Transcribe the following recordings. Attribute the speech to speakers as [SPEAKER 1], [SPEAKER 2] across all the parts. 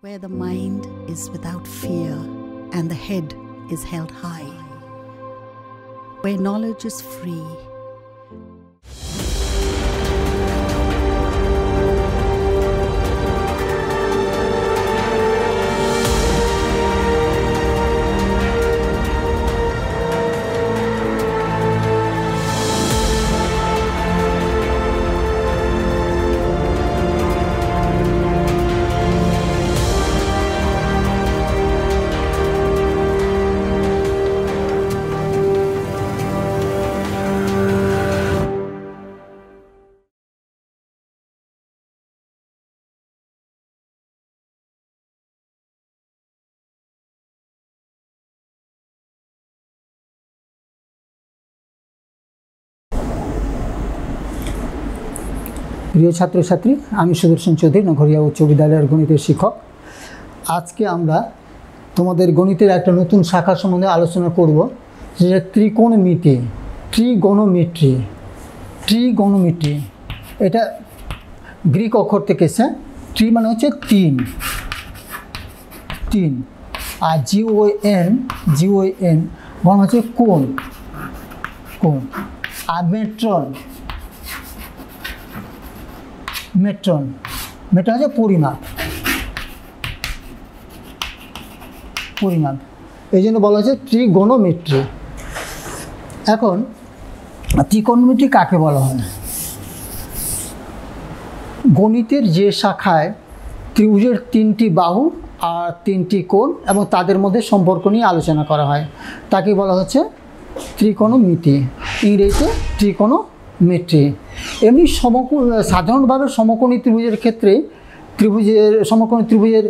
[SPEAKER 1] where the mind is without fear and the head is held high, where knowledge is free.
[SPEAKER 2] প্রিয় ছাত্রছাত্রী, আমি সুদর্শন চৌধুরী, নগরিয়া উচ্চ বিদ্যালয়ের গণিতের শিক্ষক। আজকে আমরা তোমাদের গণিতের একটা নতুন শাখা সম্বন্ধে আলোচনা করব, যেটা ত্রিকোণমিতি, ট্রিগোনোমেট্রি। এটা গ্রিক অক্ষর থেকে এসে, ট্রি মানে হচ্ছে তিন, আর জিওএন মানে হচ্ছে কোণ, আর মেট্রন হচ্ছে পরিমাপ। এই জন্য বলা হচ্ছে ত্রিগোনোমেট্রি। এখন ত্রিকোণমিতি কাকে বলা হয়? গণিতের যে শাখায় ত্রিভুজের তিনটি বাহু আর তিনটি কোণ এবং তাদের মধ্যে সম্পর্ক নিয়ে আলোচনা করা হয়, তাকে বলা হচ্ছে ত্রিকোণমিতি, ইংরেজিতে ত্রিকোণমিট্রি। এমনি সাধারণভাবে সমকোণী ত্রিভুজের ক্ষেত্রে সমকোণী ত্রিভুজের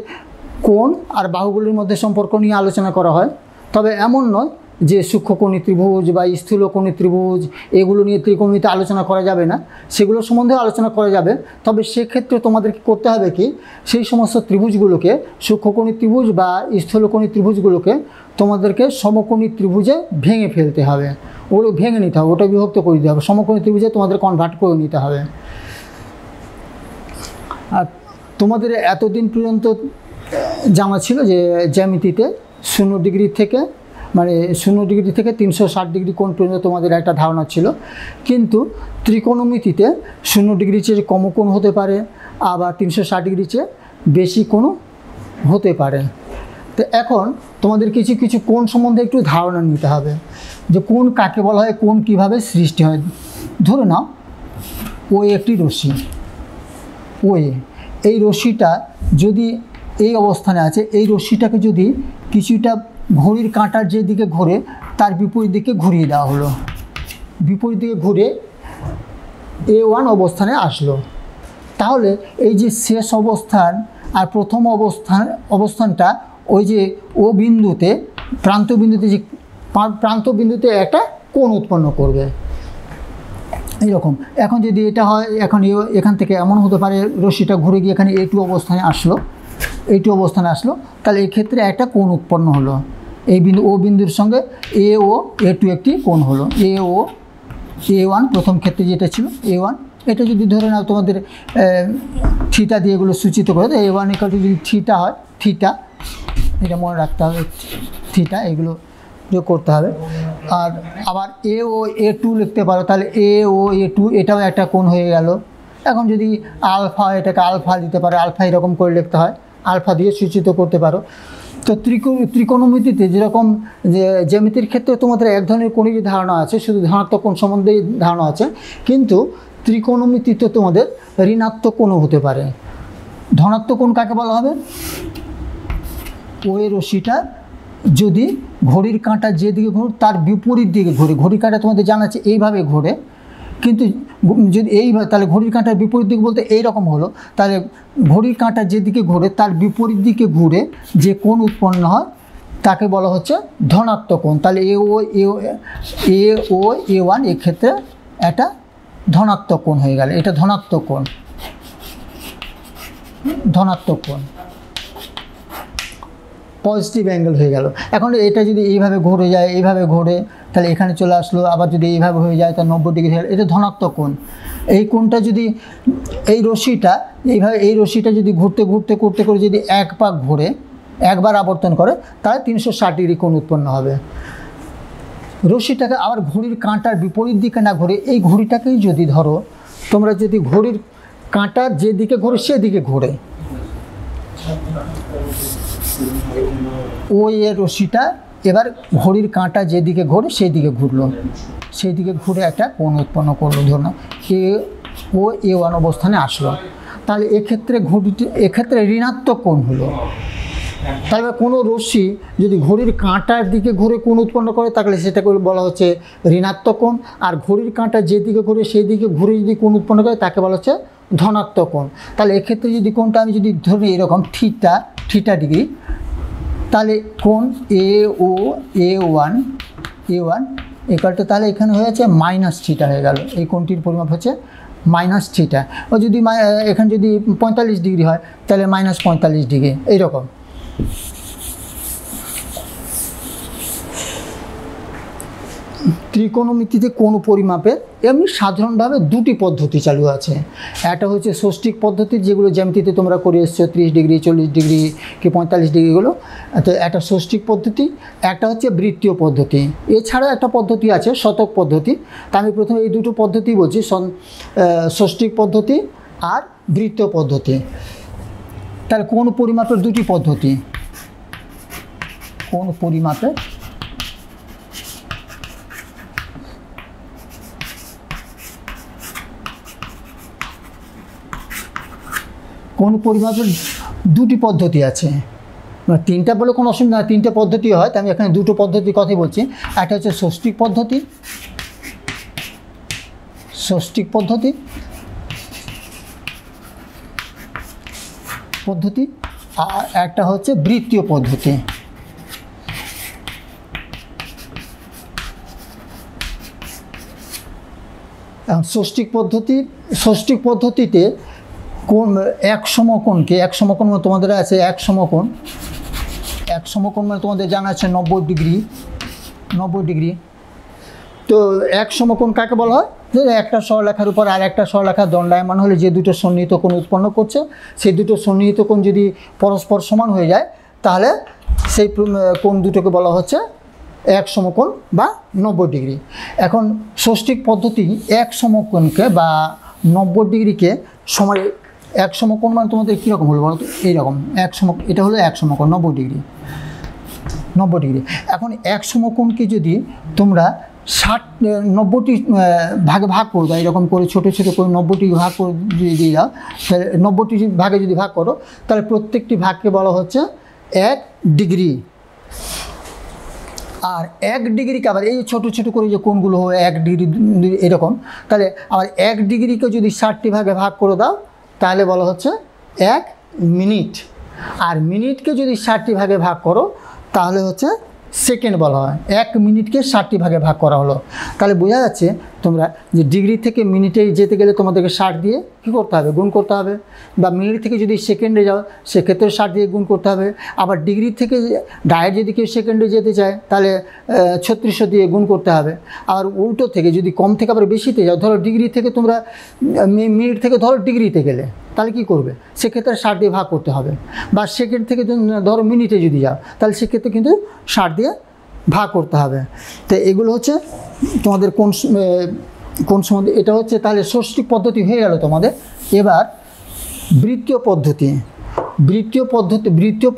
[SPEAKER 2] কোণ আর বাহুগুলির মধ্যে সম্পর্ক নিয়ে আলোচনা করা হয়। তবে এমন নয় যে সূক্ষ্মকোণী ত্রিভুজ বা স্থূলকোণী ত্রিভুজ এগুলো নিয়ে ত্রিকোণমিতিতে আলোচনা করা যাবে না, সেগুলো সম্বন্ধে আলোচনা করা যাবে। তবে সেক্ষেত্রে তোমাদেরকে করতে হবে কি, সেই সমস্ত ত্রিভুজগুলোকে, সূক্ষ্মকোণী ত্রিভুজ বা স্থূলকোণী ত্রিভুজগুলোকে তোমাদেরকে সমকোণী ত্রিভুজে ভেঙে ফেলতে হবে, ওগুলো ভেঙে নিতে হবে, ওটা বিভক্ত করে দিতে হবে, সমকোণী ত্রিভুজে তোমাদের কনভার্ট করে নিতে হবে। আর তোমাদের এতদিন পর্যন্ত জানা ছিল যে জ্যামিতিতে 0 ডিগ্রি থেকে 360 ডিগ্রি কোণ পর্যন্ত তোমাদের একটা ধারণা ছিল, কিন্তু ত্রিকোণমিতিতে 0 ডিগ্রির চেয়ে কম কোণ হতে পারে, আবার 360 ডিগ্রির চেয়ে বেশি কোণ হতে পারে। তো এখন তোমাদের কিছু কিছু কোণ সম্বন্ধে একটু ধারণা নিতে হবে, যে কোণ কাকে বলা হয়, কোণ কীভাবে সৃষ্টি হয়। ধরে নাও একটি রশ্মি, এই রশ্মিটা যদি এই অবস্থানে আছে, এই রশ্মিটাকে যদি কিছুটা ঘড়ির কাঁটার যেদিকে ঘোরে তার বিপরীত দিকে ঘুরিয়ে দেওয়া হলো, বিপরীত দিকে ঘুরে A1 অবস্থানে আসলো, তাহলে এই যে শেষ অবস্থান আর প্রথম অবস্থানটা ওই যে বিন্দুতে, প্রান্ত বিন্দুতে একটা কোণ উৎপন্ন করবে এইরকম। এখন যদি এটা হয়, এখন এখান থেকে এমন হতে পারে রশ্মিটা ঘুরে গিয়ে এখানে A2 অবস্থানে আসলো, তাহলে এই ক্ষেত্রে একটা কোণ উৎপন্ন হলো, এই বিন্দুর সঙ্গে A2 একটি কোণ হলো, A1 প্রথম ক্ষেত্রে যেটা ছিল A1। এটা যদি ধরে নাও তোমাদের থিটা দিয়ে এগুলো সূচিত করে, তো A1 যদি থিটা হয়, এটা মনে রাখতে হবে, থিটা এগুলো করতে হবে। আর আবার A2 লিখতে পারো, তাহলে A2 এটাও একটা কোণ হয়ে গেল। এখন যদি আলফা, এটাকে আলফা দিতে পারো, আলফা এরকম করে লিখতে হয়, আলফা দিয়ে সূচিত করতে পারো। তো ত্রিকোণমিতিতে যেরকম জ্যামিতির ক্ষেত্রে তোমাদের এক ধরনের কোণেরই ধারণা আছে, শুধু ধনাত্মক কোণ সম্বন্ধেই ধারণা আছে, কিন্তু ত্রিকোণমিতিতে তোমাদের ঋণাত্মক কোণও হতে পারে। ধনাত্মক কোণ কাকে বলা হবে? ওই রশ্মিটা যদি ঘড়ির কাঁটা যেদিকে ঘোরে তার বিপরীত দিকে ঘোরে, ঘড়ির কাঁটা তোমাদের জানা আছে এইভাবে ঘোরে, কিন্তু যদি এইভাবে, তাহলে ঘড়ির কাঁটার বিপরীত দিক বলতে এইরকম হলো, তাহলে ঘড়ির কাঁটা যেদিকে ঘোরে তার বিপরীত দিকে ঘুরে যে কোণ উৎপন্ন হয় তাকে বলা হচ্ছে ধনাত্মক কোণ। তাহলে A1 এক্ষেত্রে একটা ধনাত্মক কোণ হয়ে গেল, এটা ধনাত্মক কোণ, পজিটিভ অ্যাঙ্গেল হয়ে গেল। এখন এটা যদি এইভাবে ঘুরে যায়, এইভাবে ঘোরে, তাহলে এখানে চলে আসলো, আবার যদি এইভাবে হয়ে যায় তাহলে 90 ডিগ্রি হয়ে গেল, এটা ধনাত্মক কোণ। এই কোণটা যদি এই রশ্মিটা এইভাবে এই রশ্মিটা যদি ঘুরতে ঘুরতে করতে করে যদি এক পাক ঘুরে একবার আবর্তন করে তাহলে 360 ডিগ্রি কোণ উৎপন্ন হবে। রশ্মিটাকে আবার ঘড়ির কাঁটার বিপরীত দিকে না ঘুরে এই ঘড়িটাকেই যদি ধরো তোমরা, যদি ঘড়ির কাঁটার যেদিকে ঘুরে সেদিকে ঘুরে ওই রশ্মিটা এবার ঘড়ির কাঁটা যেদিকে ঘোরে সেই দিকে ঘুরলো, সেই দিকে ঘুরে একটা কোণ উৎপন্ন করলো, ধরুন A1 অবস্থানে আসলো। তাহলে এক্ষেত্রে ঋণাত্মক কোণ হলো। তাহলে কোনো রশ্মি যদি ঘড়ির কাঁটার দিকে ঘুরে কোণ উৎপন্ন করে তাহলে সেটাকে বলা হচ্ছে ঋণাত্মক কোণ, আর ঘড়ির কাঁটা যেদিকে ঘুরে সেই দিকে ঘুরে যদি কোণ উৎপন্ন করে তাকে বলা হচ্ছে ধনাত্মক কোণ। তাহলে এক্ষেত্রে যদি কোণটা আমি যদি ধরি এরকম থিটা ডিগ্রি, তাহলে কোণ A1 একালটা তাহলে এখানে হয়েছে -θ হয়ে গেল। এই কোণটির পরিমাপ হচ্ছে -θ। ও যদি এখানে যদি 45 ডিগ্রি হয় তাহলে -45 ডিগ্রি এইরকম। ত্রিকোণমিতিতে কোণ পরিমাপের এমনি সাধারণভাবে দুটি পদ্ধতি চালু আছে। একটা হচ্ছে ষষ্ঠিক পদ্ধতি, যেগুলো জ্যামিতিতে তোমরা করে এসছো 30 ডিগ্রি 40 ডিগ্রি কি 45 ডিগ্রিগুলো, তো একটা ষষ্ঠিক পদ্ধতি। একটা হচ্ছে বৃত্তীয় পদ্ধতি। এছাড়া একটা পদ্ধতি আছে শতক পদ্ধতি। তা আমি প্রথমে এই দুটো পদ্ধতি বলছি, ষষ্ঠিক পদ্ধতি আর বৃত্তীয় পদ্ধতি। তাহলে কোণ পরিমাপের দুটি পদ্ধতি। কোণ পরিমাপের দুটি পদ্ধতি আছে। তিনটা বলে কোনো অসুবিধা না, তিনটে পদ্ধতি হয়, তাই আমি এখানে দুটো পদ্ধতির কথাই বলছি। একটা হচ্ছে ষষ্ঠিক পদ্ধতি আর একটা হচ্ছে বৃত্তীয় পদ্ধতি। ষষ্ঠিক পদ্ধতিতে কোণ এক সমকোণকে, এক সমকোণ তোমাদের আছে এক সমকোণ মানে তোমাদের জানা আছে 90 ডিগ্রি। তো এক সমকোণ কাকে বলা হয়? যে একটা সরলরেখার উপর আর একটা সরলরেখা দণ্ডায়মান হলে যে দুটো সন্নিহিত কোণ উৎপন্ন করছে সেই দুটো সন্নিহিত কোণ যদি পরস্পর সমান হয়ে যায় তাহলে সেই কোণ দুটোকে বলা হচ্ছে এক সমকোণ বা 90 ডিগ্রি। এখন ষষ্ঠিক পদ্ধতি এক সমকোণকে বা 90 ডিগ্রিকে সময়, এক সমকোণ মানে তোমাদের কীরকম হলো বলো তো? এইরকম এটা হলো এক সমকোণ 90 ডিগ্রি। এখন এক সমকোণকে যদি তোমরা 90টি ভাগে ভাগ করে দাও, এরকম করে ছোটো করে 90টি ভাগ করে যদি দিয়ে দাও, তাহলে 90টি ভাগে যদি ভাগ করো তাহলে প্রত্যেকটি ভাগকে বলা হচ্ছে 1 ডিগ্রি। আর 1 ডিগ্রিকে আবার এই ছোটো করে যে কোণগুলো হয় 1 ডিগ্রি এরকম, তাহলে আবার 1 ডিগ্রিকে যদি 60টি ভাগে ভাগ করে দাও তাহলে বলা হচ্ছে 1 মিনিট। আর মিনিটকে যদি 60টি ভাগে ভাগ করো তাহলে হচ্ছে সেকেন্ড বলা হয়। 1 মিনিটকে 60টি ভাগে ভাগ করা হলো। তাহলে বোঝা যাচ্ছে তোমরা যে ডিগ্রি থেকে মিনিটে যেতে গেলে তোমাদেরকে 60 দিয়ে কী করতে হবে? গুণ করতে হবে। বা মিনিট থেকে যদি সেকেন্ডে যাও সেক্ষেত্রে 60 দিয়ে গুণ করতে হবে। আবার ডিগ্রি থেকে ডাইরেক্ট যদি কেউ সেকেন্ডে যেতে চায় তাহলে 3600 দিয়ে গুণ করতে হবে। আর উল্টো থেকে যদি কম থেকে আবার বেশিতে যাও, ধরো ডিগ্রি থেকে তোমরা মিনিট থেকে ধরো ডিগ্রিতে গেলে তাহলে কী করবে? সেক্ষেত্রে 60 দিয়ে ভাগ করতে হবে। বা সেকেন্ড থেকে ধরো মিনিটে যদি যাও তাহলে সেক্ষেত্রে কিন্তু 60 দিয়ে ভাগ করতে হবে। তো এগুলো হচ্ছে তোমাদের কোন সম্বন্ধে, এটা হচ্ছে তাহলে ষষ্ঠিক পদ্ধতি হয়ে গেল তোমাদের। এবার বৃত্তীয়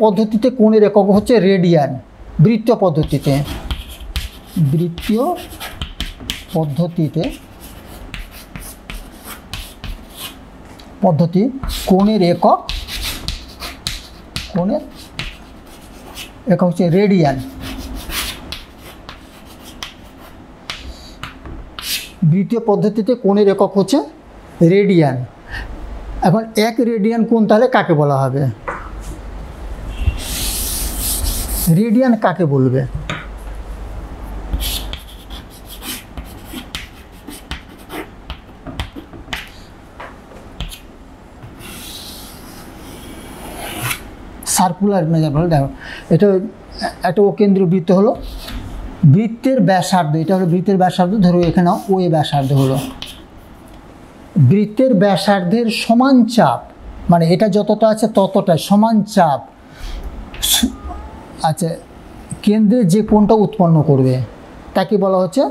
[SPEAKER 2] পদ্ধতিতে কোণের একক হচ্ছে রেডিয়ান। বৃত্তীয় পদ্ধতি কোণের একক হচ্ছে রেডিয়ান। বৃত্তীয় পদ্ধতিতে কোণের একক হচ্ছে রেডিয়ান। এখন 1 রেডিয়ান কোণ তাহলে কাকে বলা হবে? রেডিয়ান কাকে বলবে? সার্কুলার মেজারমেন্ট, দেখো এটা একটা কেন্দ্রীয় বৃত্ত হলো, বৃত্তের ব্যাসার্ধ, এটা হলো বৃত্তের ব্যাসার্ধ, ধরো এখানে ও ব্যাসার্ধ হলো, বৃত্তের ব্যাসার্ধের সমান চাপ, মানে এটা যতটা আছে ততটাই সমান চাপ, আচ্ছা, কেন্দ্রে যে কোণটা উৎপন্ন করবে তাকে বলা হচ্ছে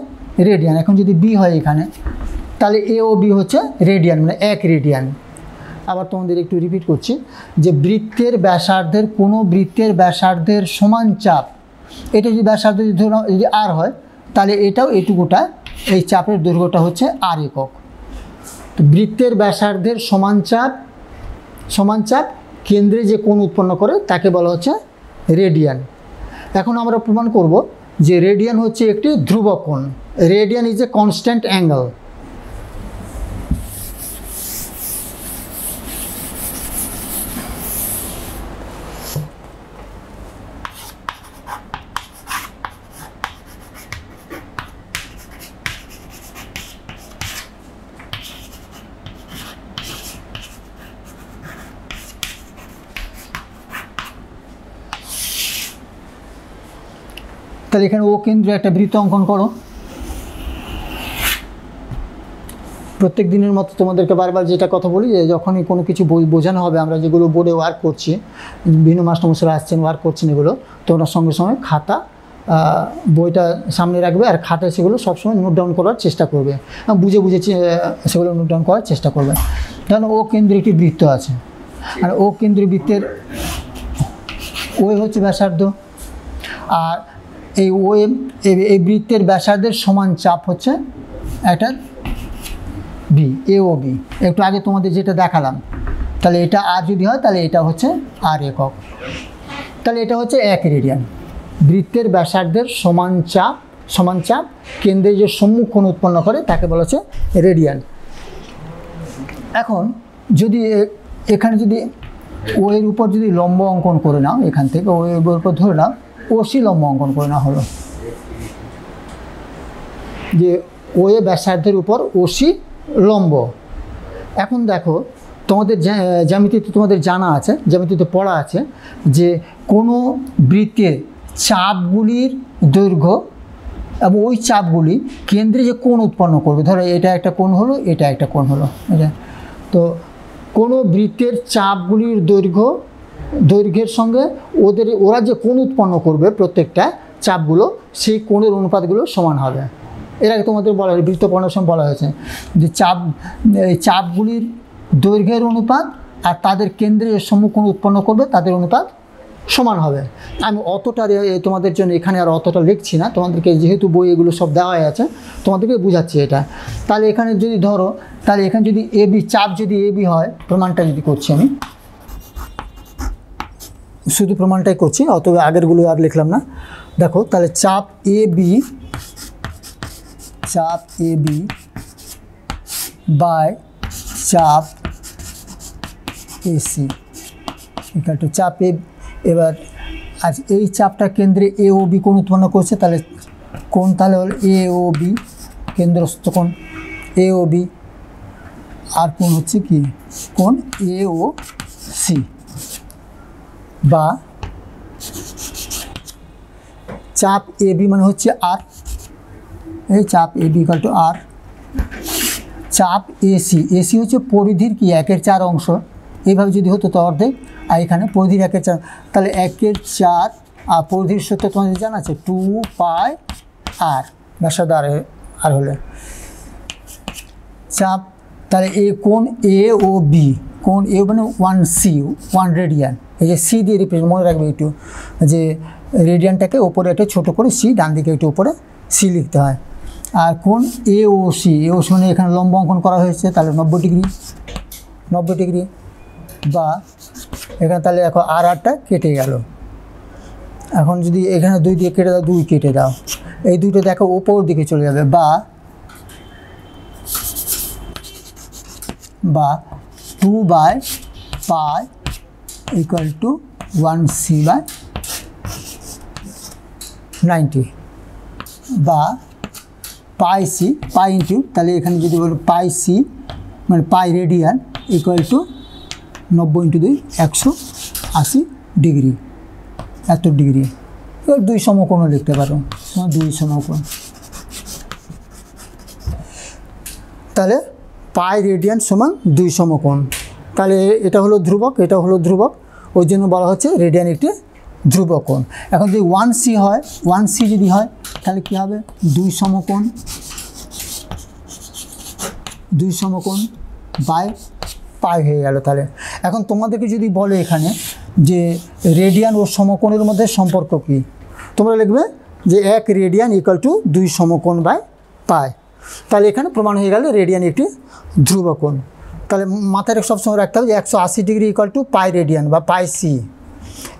[SPEAKER 2] রেডিয়ান। এখন যদি বি হয় এখানে, তাহলে এ ও বি হচ্ছে রেডিয়ান, মানে 1 রেডিয়ান। আবার তোমাদের একটু রিপিট করছি যে বৃত্তের ব্যাসার্ধের, কোনো বৃত্তের ব্যাসার্ধের সমান চাপ, এটা যদি ব্যাসার্ধ যদি আর হয়, তাহলে এটাও এটুকুটা, এই চাপের দৈর্ঘ্যটা হচ্ছে আর একক। তো বৃত্তের ব্যাসার্ধের সমান চাপ কেন্দ্রে যে কোণ উৎপন্ন করে তাকে বলা হচ্ছে রেডিয়ান। এখন আমরা প্রমাণ করব যে রেডিয়ান হচ্ছে একটি ধ্রুবক কোণ। Radian is a constant angle. তাহলে এখানে ও কেন্দ্রে একটা বৃত্ত অঙ্কন করো। প্রত্যেক দিনের মতো তোমাদেরকে বারবার যেটা কথা বলি, যে যখনই কোনো কিছু বোঝানো হবে, আমরা যেগুলো বোর্ডে ওয়ার্ক করছি, বিভিন্ন মাস্টারমশাইরা আসছেন ওয়ার্ক করছেন, এগুলো তোমরা সঙ্গে সঙ্গে খাতা বইটা সামনে রাখবে, আর খাতায় সেগুলো সবসময় নোট ডাউন করার চেষ্টা করবে, বুঝে সেগুলো নোট ডাউন করার চেষ্টা করবে। কারণ ও কেন্দ্রে একটি বৃত্ত আছে, আর ও কেন্দ্রীয় বৃত্তের ওয়ে হচ্ছে ব্যাসার্ধ, আর এই ওয়ে, এই বৃত্তের ব্যাসার্ধের সমান চাপ হচ্ছে একটা বি, এ ও বি। একটু আগে তোমাদের যেটা দেখালাম, তাহলে এটা আর যদি হয় তাহলে এটা হচ্ছে আর একক। তাহলে এটা হচ্ছে 1 রেডিয়ান। বৃত্তের ব্যাসার্ধের সমান চাপ কেন্দ্রে যে সম্মুখ কোণ উৎপন্ন করে তাকে বলা হচ্ছে রেডিয়ান। এখন যদি এখানে যদি ও এর উপর যদি লম্ব অঙ্কন করে নাও, এখান থেকে ও এর উপর ধরে নাও ওসি লম্ব অঙ্কন করে না হলো, যে ও এ ব্যাসার্ধের উপর ওসি লম্ব। এখন দেখো তোমাদের জ্যামিতিতে তোমাদের জানা আছে, জ্যামিতিতে পড়া আছে যে কোনো বৃত্তের চাপগুলির দৈর্ঘ্য এবং ওই চাপগুলি কেন্দ্রে যে কোণ উৎপন্ন করবে, ধরো এটা একটা কোণ হলো, এটা একটা কোণ হলো, তো কোনো বৃত্তের চাপগুলির দৈর্ঘ্যের সঙ্গে ওরা যে কোণ উৎপন্ন করবে প্রত্যেকটা চাপগুলো, সেই কোণের অনুপাতগুলো সমান হবে। এর আগে তোমাদের বলা হয়, বৃত্ত পড়ানোর সময় বলা হয়েছে যে চাপগুলির দৈর্ঘ্যের অনুপাত আর তাদের কেন্দ্রে যে সম্মুখ কোণ উৎপন্ন করবে তাদের অনুপাত সমান হবে। আমি অতটা তোমাদের জন্য এখানে আর অতটা লিখছি না, তোমাদেরকে যেহেতু বই এগুলো সব দেওয়াই আছে তোমাদেরকে বুঝাচ্ছি এটা। তাহলে এখানে যদি ধরো, তাহলে এখানে যদি এবি, চাপ যদি এবি হয়, প্রমাণটা যদি করছি আমি, শুধু প্রমাণটাই করছি, অত আগেরগুলো আর লিখলাম না। দেখো তাহলে চাপ এবি বাই চাপ এসি ইকুয়াল টু চাপ এ। এবার আজ এই চাপটা কেন্দ্রে এ ও বি কোণ উৎপন্ন করছে, তাহলে কোণ তাহলে হল এ ও বি, কেন্দ্রস্থ কোণ এ ও বি, আর কোণ হচ্ছে কি কোণ এ ও সি, বা চাপ এ বি মানে হচ্ছে আর, এই চাপ এ বি ইকুয়াল টু আর, চাপ এসি হচ্ছে পরিধির কি 1/4 অংশ, এইভাবে যদি হতো তো অর্ধেক, আর এখানে পরিধির 1/4, তাহলে 1/4 আর পরিধির সূত্র তোমাদের জানা আছে 2 পাই আর, ব্যাসার্ধ আর হলে চাপ। তাহলে এই কোণ এ ও বি, কোণ এ মানে 1 রেডিয়ান, এই যে সি দিয়ে রিপ্রেজেন্ট, মনে রাখবে একটু যে রেডিয়ানটাকে ওপরে একটু ছোটো করে সি, ডান দিকে একটু উপরে সি লিখতে হয়। আর কোণ এ ও সি মানে এখানে লম্ব অঙ্কন করা হয়েছে, তাহলে 90 ডিগ্রি, বা এখানে তাহলে দেখো আরটা কেটে গেল। এখন যদি এখানে 2 দিয়ে কেটে দাও, 2 কেটে দাও, এই দুটো দেখো ওপর দিকে চলে যাবে, বা 2 by pi equal to 1c by 90, বা পাই সি, পাই ইন্টু, তাহলে এখানে যদি বলো পাই সি মানে পাই radian equal two 90 into 2 180 degree, 70 degree. এবার 2 সমকোণ লিখতে পারো, 2 সমকোণ। তাহলে পাই রেডিয়ান সমান 2 সমকোণ। তাহলে এটা হলো ধ্রুবক, এটা হলো ধ্রুবক, ওই জন্য বলা হচ্ছে রেডিয়ান একটি ধ্রুবক কোণ। এখন যদি 1c হয়, 1c যদি হয় তাহলে কী হবে, 2 সমকোণ, 2 সমকোণ বাই পাই হয়ে গেল। তাহলে এখন তোমাদেরকে যদি বলে এখানে যে রেডিয়ান ও সমকোণের মধ্যে সম্পর্ক কী, তোমরা লিখবে যে 1 রেডিয়ান ইকুয়াল টু 2 সমকোণ বাই পাই। তাহলে এখানে প্রমাণ হয়ে গেল রেডিয়ান একটি ধ্রুবক কোণ। তাহলে মাথায় সবসময় রাখতে হবে যে 180 degree equal to pi radian বা পাই সি।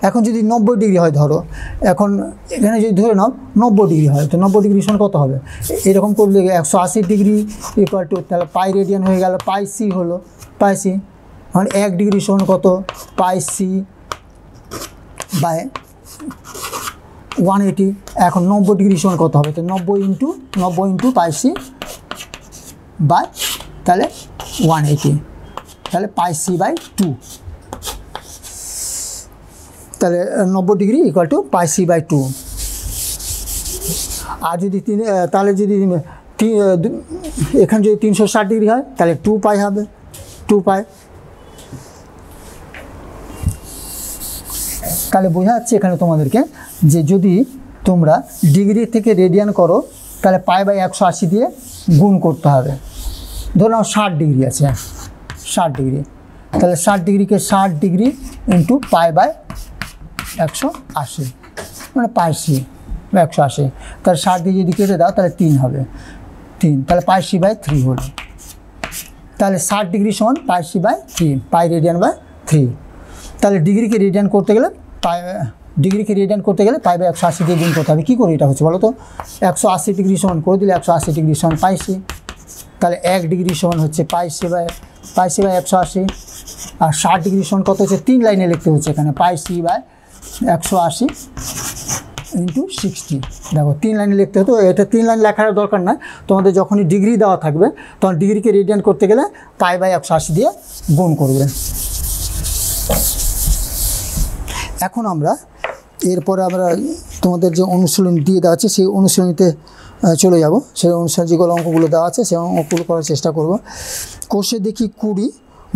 [SPEAKER 2] এখন যদি 90 ডিগ্রি হয় ধরো, এখন এখানে যদি ধরে নাও 90 ডিগ্রি হয়, তো 90 ডিগ্রি সমান কত হবে, এরকম করলে 180 ডিগ্রি ইকুয়াল টু তাহলে পাই রেডিয়ান হয়ে গেল, পাই সি হলো, পাই সি। এখন 1 ডিগ্রি সমান কত, পাই সি বাই 180। এখন 90 ডিগ্রি সমান কত হবে, তো 90 ইন্টু পাই সি বাই তাহলে 180, তাহলে পাই সি বাই 2। তাহলে 90 degree equal to pi C by 2। আর যদি তাহলে যদি এখানে যদি 360 ডিগ্রি হয় তাহলে 2 পাই হবে, 2 পাই। তাহলে বোঝা যাচ্ছে এখানে তোমাদেরকে যে যদি তোমরা ডিগ্রি থেকে রেডিয়ান করো তাহলে পাই বাই 180 দিয়ে গুণ করতে হবে। ধরো নাও 60 ডিগ্রি আছে, 60 ডিগ্রি, তাহলে 60 ডিগ্রিকে 60 ডিগ্রি ইন্টু পাই বাই 180 মানে পাই সি বা 180। তাহলে 60 দিয়ে যদি কেটে দাও তাহলে 3 হবে, 3, তাহলে পাই সি বাই 3 হলো। তাহলে 60 ডিগ্রি সমান pi C by 3, pi radian by 3। তাহলে ডিগ্রিকে রেডিয়ান করতে গেলে পাই বাই 180 দিয়ে গুণ করতে হবে। কী করে এটা হচ্ছে বলো তো, 180 ডিগ্রি সমান করে দিলে 180 ডিগ্রি সমান পাই সি, তাহলে 1 ডিগ্রি সমান হচ্ছে পাই সি বাই 180। আর 60 ডিগ্রি সমান কত হচ্ছে, 3 লাইনে লিখতে হচ্ছে এখানে, পাই সি বাই 180 ইন্টু 60। দেখো 3 লাইনে লিখতে হতো, এটা 3 লাইন লেখার দরকার না, তোমাদের যখনই ডিগ্রি দেওয়া থাকবে তখন ডিগ্রিকে রেডিয়ান করতে গেলে পাই বাই 180 দিয়ে গুণ করবে। এখন আমরা এরপরে তোমাদের যে অনুশীলনী দিয়ে দেওয়া আছে সেই অনুশীলনীতে চলে যাব। সেই অনুসারে যেগুলো অঙ্কগুলো দেওয়া আছে সেই অঙ্কগুলো করার চেষ্টা করব। কোষে দেখি 20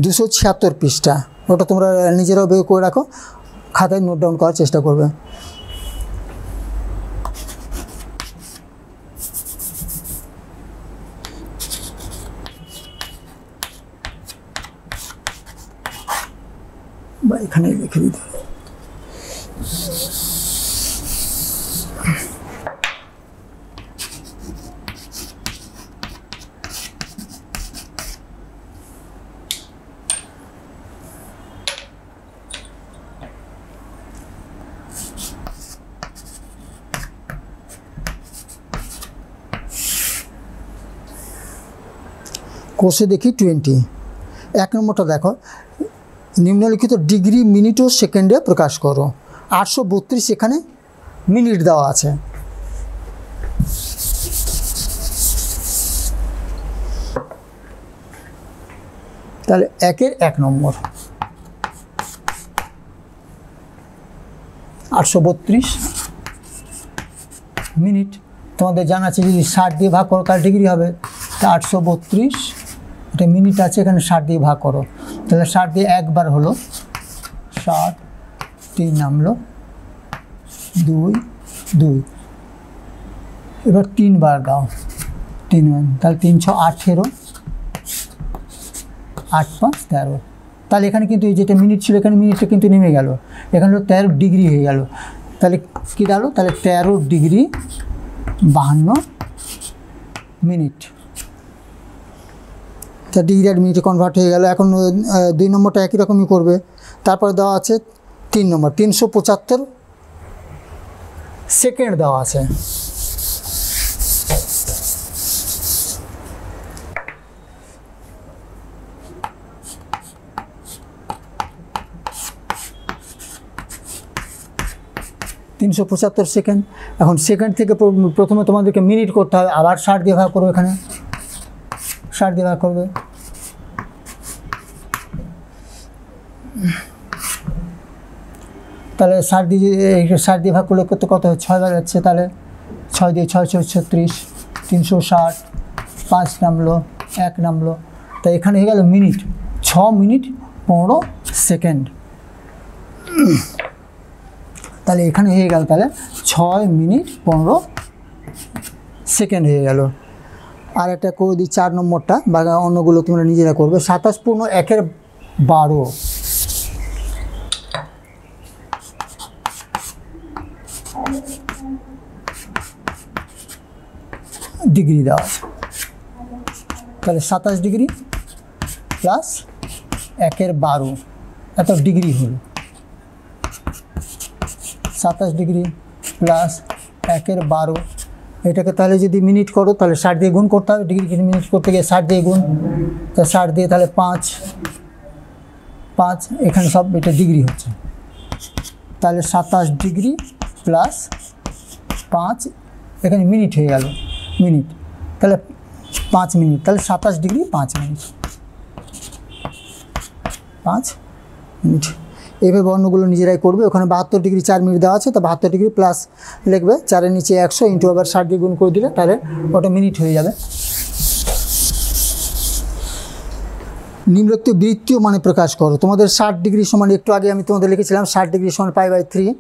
[SPEAKER 2] 276 পৃষ্ঠা, ওটা তোমরা নিজেরাও বের করে রাখো, খাতায় নোট ডাউন করার চেষ্টা করবে। বা এখানে লিখে দিতে হবে। কোষে দেখি 20। 1 নম্বরটা দেখো, নিম্নলিখিত ডিগ্রি মিনিট ও সেকেন্ডে প্রকাশ করো। 832 এখানে মিনিট দেওয়া আছে। তাহলে 1-এর 1 নম্বর 832 মিনিট। তোমাদের জানা আছে যদি 60 দিয়ে ভাগ করো তাহলে ডিগ্রি হবে, তা 832 এটা মিনিট আছে, এখানে 60 দিয়ে ভাগ করো, তাহলে 60 দিয়ে একবার হলো 60, 3 নামলো 2, 2, এবার 3 বার দাও, 3, তাহলে 3 6 18, 8 5 13। তাহলে এখানে কিন্তু এই যেটা মিনিট ছিল এখানে মিনিটটা কিন্তু নেমে গেল, এখানে হলো 13 ডিগ্রি হয়ে গেল। তাহলে কী দাঁড়ালো, তাহলে 13 ডিগ্রি 52 মিনিট। তা ডিগ্রি আর মিনিটে কনভার্ট হয়ে গেল। এখন 2 নম্বরটা একই রকমই করবে। তারপরে দেওয়া আছে 3 নম্বর 375 সেকেন্ড দেওয়া আছে। সেকেন্ড। এখন সেকেন্ড থেকে প্রথমে তোমাদেরকে মিনিট করতে হবে, আবার 60 দিয়ে ভাগ করবে, এখানে 60 দিয়ে ভাগ করবে, তাহলে 60 দিয়ে ভাগ করলে কত হয়, 6 বার যাচ্ছে, তাহলে 6 দিয়ে 6 36, 360, 5 নামলো, 1 নামলো, তাই এখানে হয়ে গেল মিনিট, 6 মিনিট 15 সেকেন্ড। তাহলে এখানে হয়ে গেল তাহলে 6 মিনিট 15 সেকেন্ড হয়ে গেল। আর একটা করে দিই 4 নম্বরটা, বা অন্যগুলো তোমরা নিজেরা করবে। 27 পূর্ণ 1/12 ডিগ্রি দেওয়া আছে। তাহলে 27 ডিগ্রি প্লাস 1/12 এত ডিগ্রি হলো। 27 ডিগ্রি প্লাস 1/12, এটাকে তাহলে যদি মিনিট করো তাহলে 60 দিয়ে গুণ করতে হবে। ডিগ্রি কিন্তু মিনিট করতে গিয়ে 60 দিয়ে গুণ, তা 60 দিয়ে তাহলে 5 এখানে সব এটা ডিগ্রি হচ্ছে। তাহলে 27 ডিগ্রি প্লাস 5 এখানে মিনিট হয়ে গেল, মিনিট তাহলে 5 মিনিট, তাহলে 27 ডিগ্রি 5 মিনিট, 5 মিনিট। এইভাবে অন্যগুলো নিজেরাই করবে। ওখানে 72 ডিগ্রি 4 মিনিট দেওয়া আছে, তো 72 ডিগ্রি প্লাস লিখবে, 4 এর নিচে 100 ইন্টু আবার 60 দিয়ে গুণ করে দিলে তাহলে ওটা মিনিট হয়ে যাবে। নিম্নোক্ত বৃত্তীয় মানে প্রকাশ করো। তোমাদের 60 ডিগ্রি সমান, একটু আগে আমি তোমাদের লিখেছিলাম 60 ডিগ্রি সমান π/3,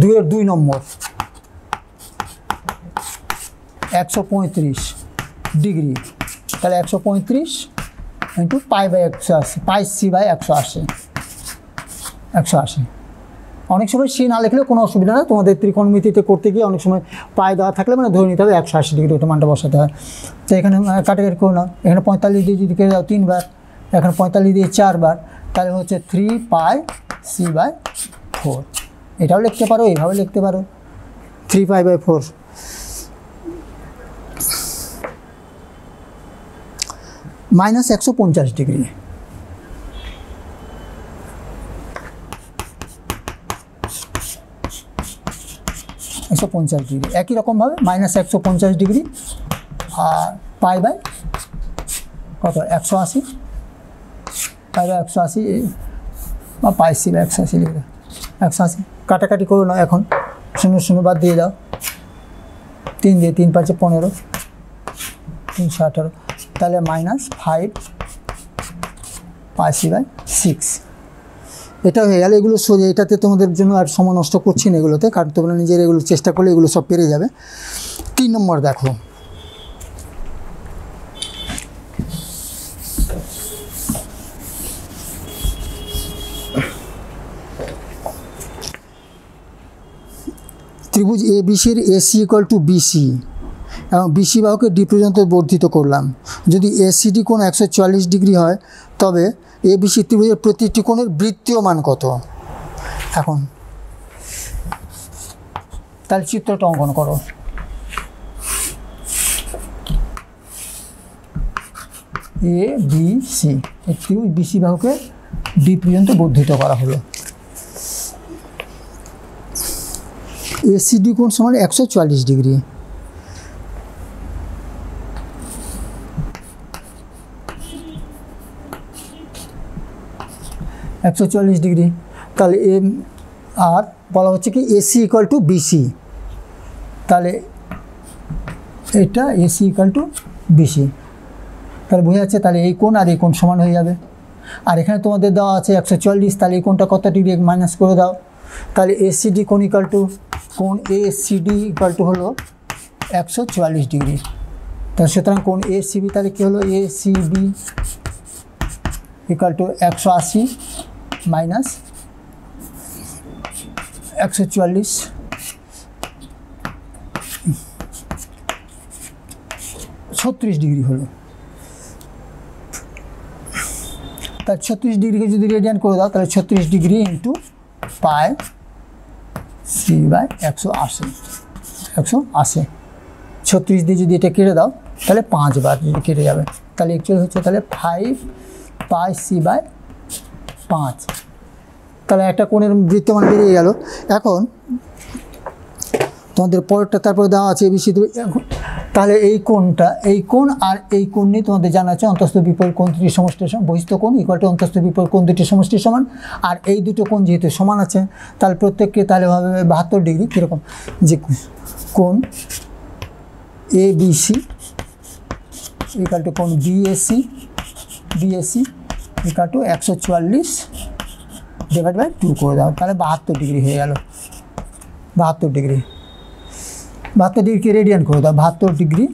[SPEAKER 2] 2 এর 2 নম্বর 135 ডিগ্রি, তাহলে 135 ইন্টু π/180, πc/180, 180। অনেক সময় সি না লিখলেও কোনো অসুবিধা না, তোমাদের ত্রিকোণমিতিতে করতে গিয়ে অনেক সময় পায়ে দেওয়া থাকলে মানে ধরে নিতে হবে 180 ডিগ্রি, ওটা মানটা বসাতে হয়। তো এখানে কাটাকাটি করে নাও, এখানে 45 দিয়ে যদি কেটে দাও 3 বার, এখানে 45 দিয়ে 4 বার, তাহলে হচ্ছে 3πc/4। এটাও লিখতে পারো, এইভাবে লিখতে পারো 3π/4। মাইনাস 150 ডিগ্রি, ডিগ্রি একই রকমভাবে মাইনাস 150 ডিগ্রি আর π/, কত 180, π/180 বা πc/180 লিখবে, 180। কাটাকাটি করো না, এখন 0 0 বাদ দিয়ে দাও, 3 দিয়ে 3 5 15, 318, তাহলে মাইনাস 5 πc/6। এটা হয়ে গেল। এগুলো সোজা, এটাতে তোমাদের জন্য আর সময় নষ্ট করছি না এগুলোতে, কারণ তোমরা নিজের এগুলো চেষ্টা করলে এগুলো সব পেরে যাবে। 3 নম্বর দেখো, ত্রিভুজ ABCর AC = BC এবং BC বাহুকে D পর্যন্ত বর্ধিত করলাম। যদি ACD কোণ 144 ডিগ্রি হয় তবে ABC ত্রিভুজের প্রতিটি কোণের বৃত্তীয় মান কত? এখন তাহলে চিত্রটা অঙ্কন করো। ABC এই ত্রিভুজ BC বাহুকে D পর্যন্ত বর্ধিত করা হলো। ACD কোণ সমান 144 ডিগ্রি, ডিগ্রি। তাহলে আর বলা হচ্ছে কি AC = BC, তাহলে এটা AC = BC, তাহলে বোঝা যাচ্ছে তাহলে এই কোণ আর এই কোণ সমান হয়ে যাবে। আর এখানে তোমাদের দেওয়া আছে 140, তাহলে এই কোণটা কত ডিগ্রি মাইনাস করে দাও, তাহলে ACD কোণ কোণ ACD হলো 144 ডিগ্রি। তাহলে সুতরাং কোণ ACB তাহলে কী হলো, ACB = 180 মাইনাস 144, 36 ডিগ্রি হলো। তার 36 ডিগ্রিকে যদি রেডিয়ান করে দাও তাহলে 36 ডিগ্রি ইন্টু πc/180, 180। 36 দিয়ে যদি এটা কেটে দাও তাহলে 5 বার যদি কেটে যাবে, তাহলে অ্যাকচুয়ালি হচ্ছে তাহলে 5 πc/5। তাহলে একটা কোণের বৃত্তমান বেরিয়ে গেল। এখন তোমাদের পরেরটা তারপরে দেওয়া আছে ABC। তাহলে এই কোণটা, এই কোণ আর এই কোণ নিয়ে তোমাদের জানা আছে অন্তস্থ বিপরীত কোণ দুটির সমষ্টির সমান, বহিস্থ কোণ = অন্তস্থ বিপরীত কোণ দুটির সমষ্টির সমান। আর এই দুটো কোণ যেহেতু সমান আছে তাহলে প্রত্যেককে তাহলে হবে 72 ডিগ্রি। কীরকম, যে কোণ ABC = কোণ BAC BAC equal to 144 divide by 2 করে দাও, তাহলে 72 ডিগ্রি হয়ে গেল। 72 ডিগ্রি, 72 ডিগ্রিকে রেডিয়ান করে দাও, 72 ডিগ্রি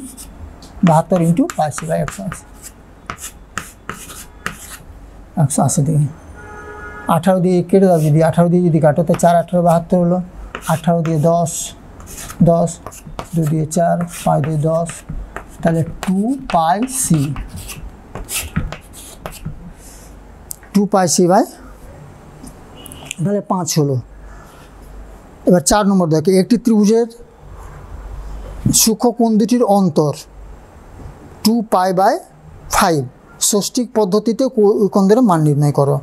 [SPEAKER 2] 72 ইন্টু পাইসি বাই 180, 180 ডিগ্রি। 18 দিয়ে কেটে দাও, যদি 18 দিয়ে যদি কাটো তো 4 18 72 হলো, 18 দিয়ে 10, 10 2 দিয়ে 4, 5 দিয়ে 10, তাহলে 2 পাই সি, 2 পাই সি বাই, তাহলে 5 হলো। এবার 4 নম্বর দেখে, একটি ত্রিভুজের সূক্ষ্ম কোণ দুটির অন্তর 2 পাই বাই 5 ষষ্ঠিক পদ্ধতিতে কোণদের মান নির্ণয় করো।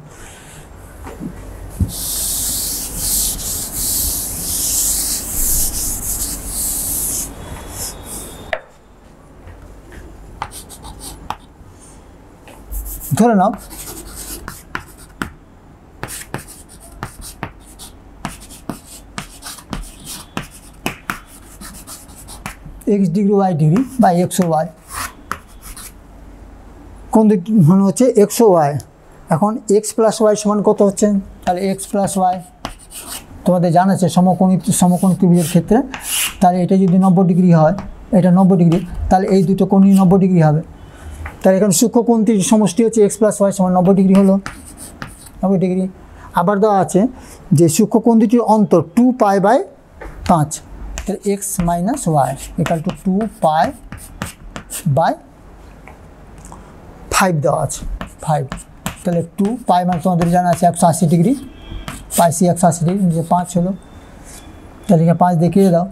[SPEAKER 2] ধরে নাও x ডিগ্রি y ডিগ্রি বা x ও y, কোন দুটি মান হচ্ছে x ও y। এখন x প্লাস y সমান কত হচ্ছে, তাহলে x প্লাস y তোমাদের জানা আছে সমকোণ ত্রিভুজের ক্ষেত্রে, তাহলে এটা যদি 90 ডিগ্রি হয়, এটা 90 ডিগ্রি, তাহলে এই দুটো কোণই 90 ডিগ্রি হবে। তাহলে এখানে সূক্ষ্ম কোণটির সমষ্টি হচ্ছে x প্লাস y সমান 90 ডিগ্রি হলো, 90 ডিগ্রি। আবার দেওয়া আছে যে সূক্ষ্ম কোণ দুটির অন্তর 2 পাই বাই 5, তাহলে x minus Y equal to 2 pi by 5 দেওয়া আছে, 5। তাহলে 2 পাই মানে তোমাদের জানা আছে 180 ডিগ্রি, পাই সি 180 ডিগ্রি, যে 5 হলো, তাহলে 5 দেখিয়ে দাও,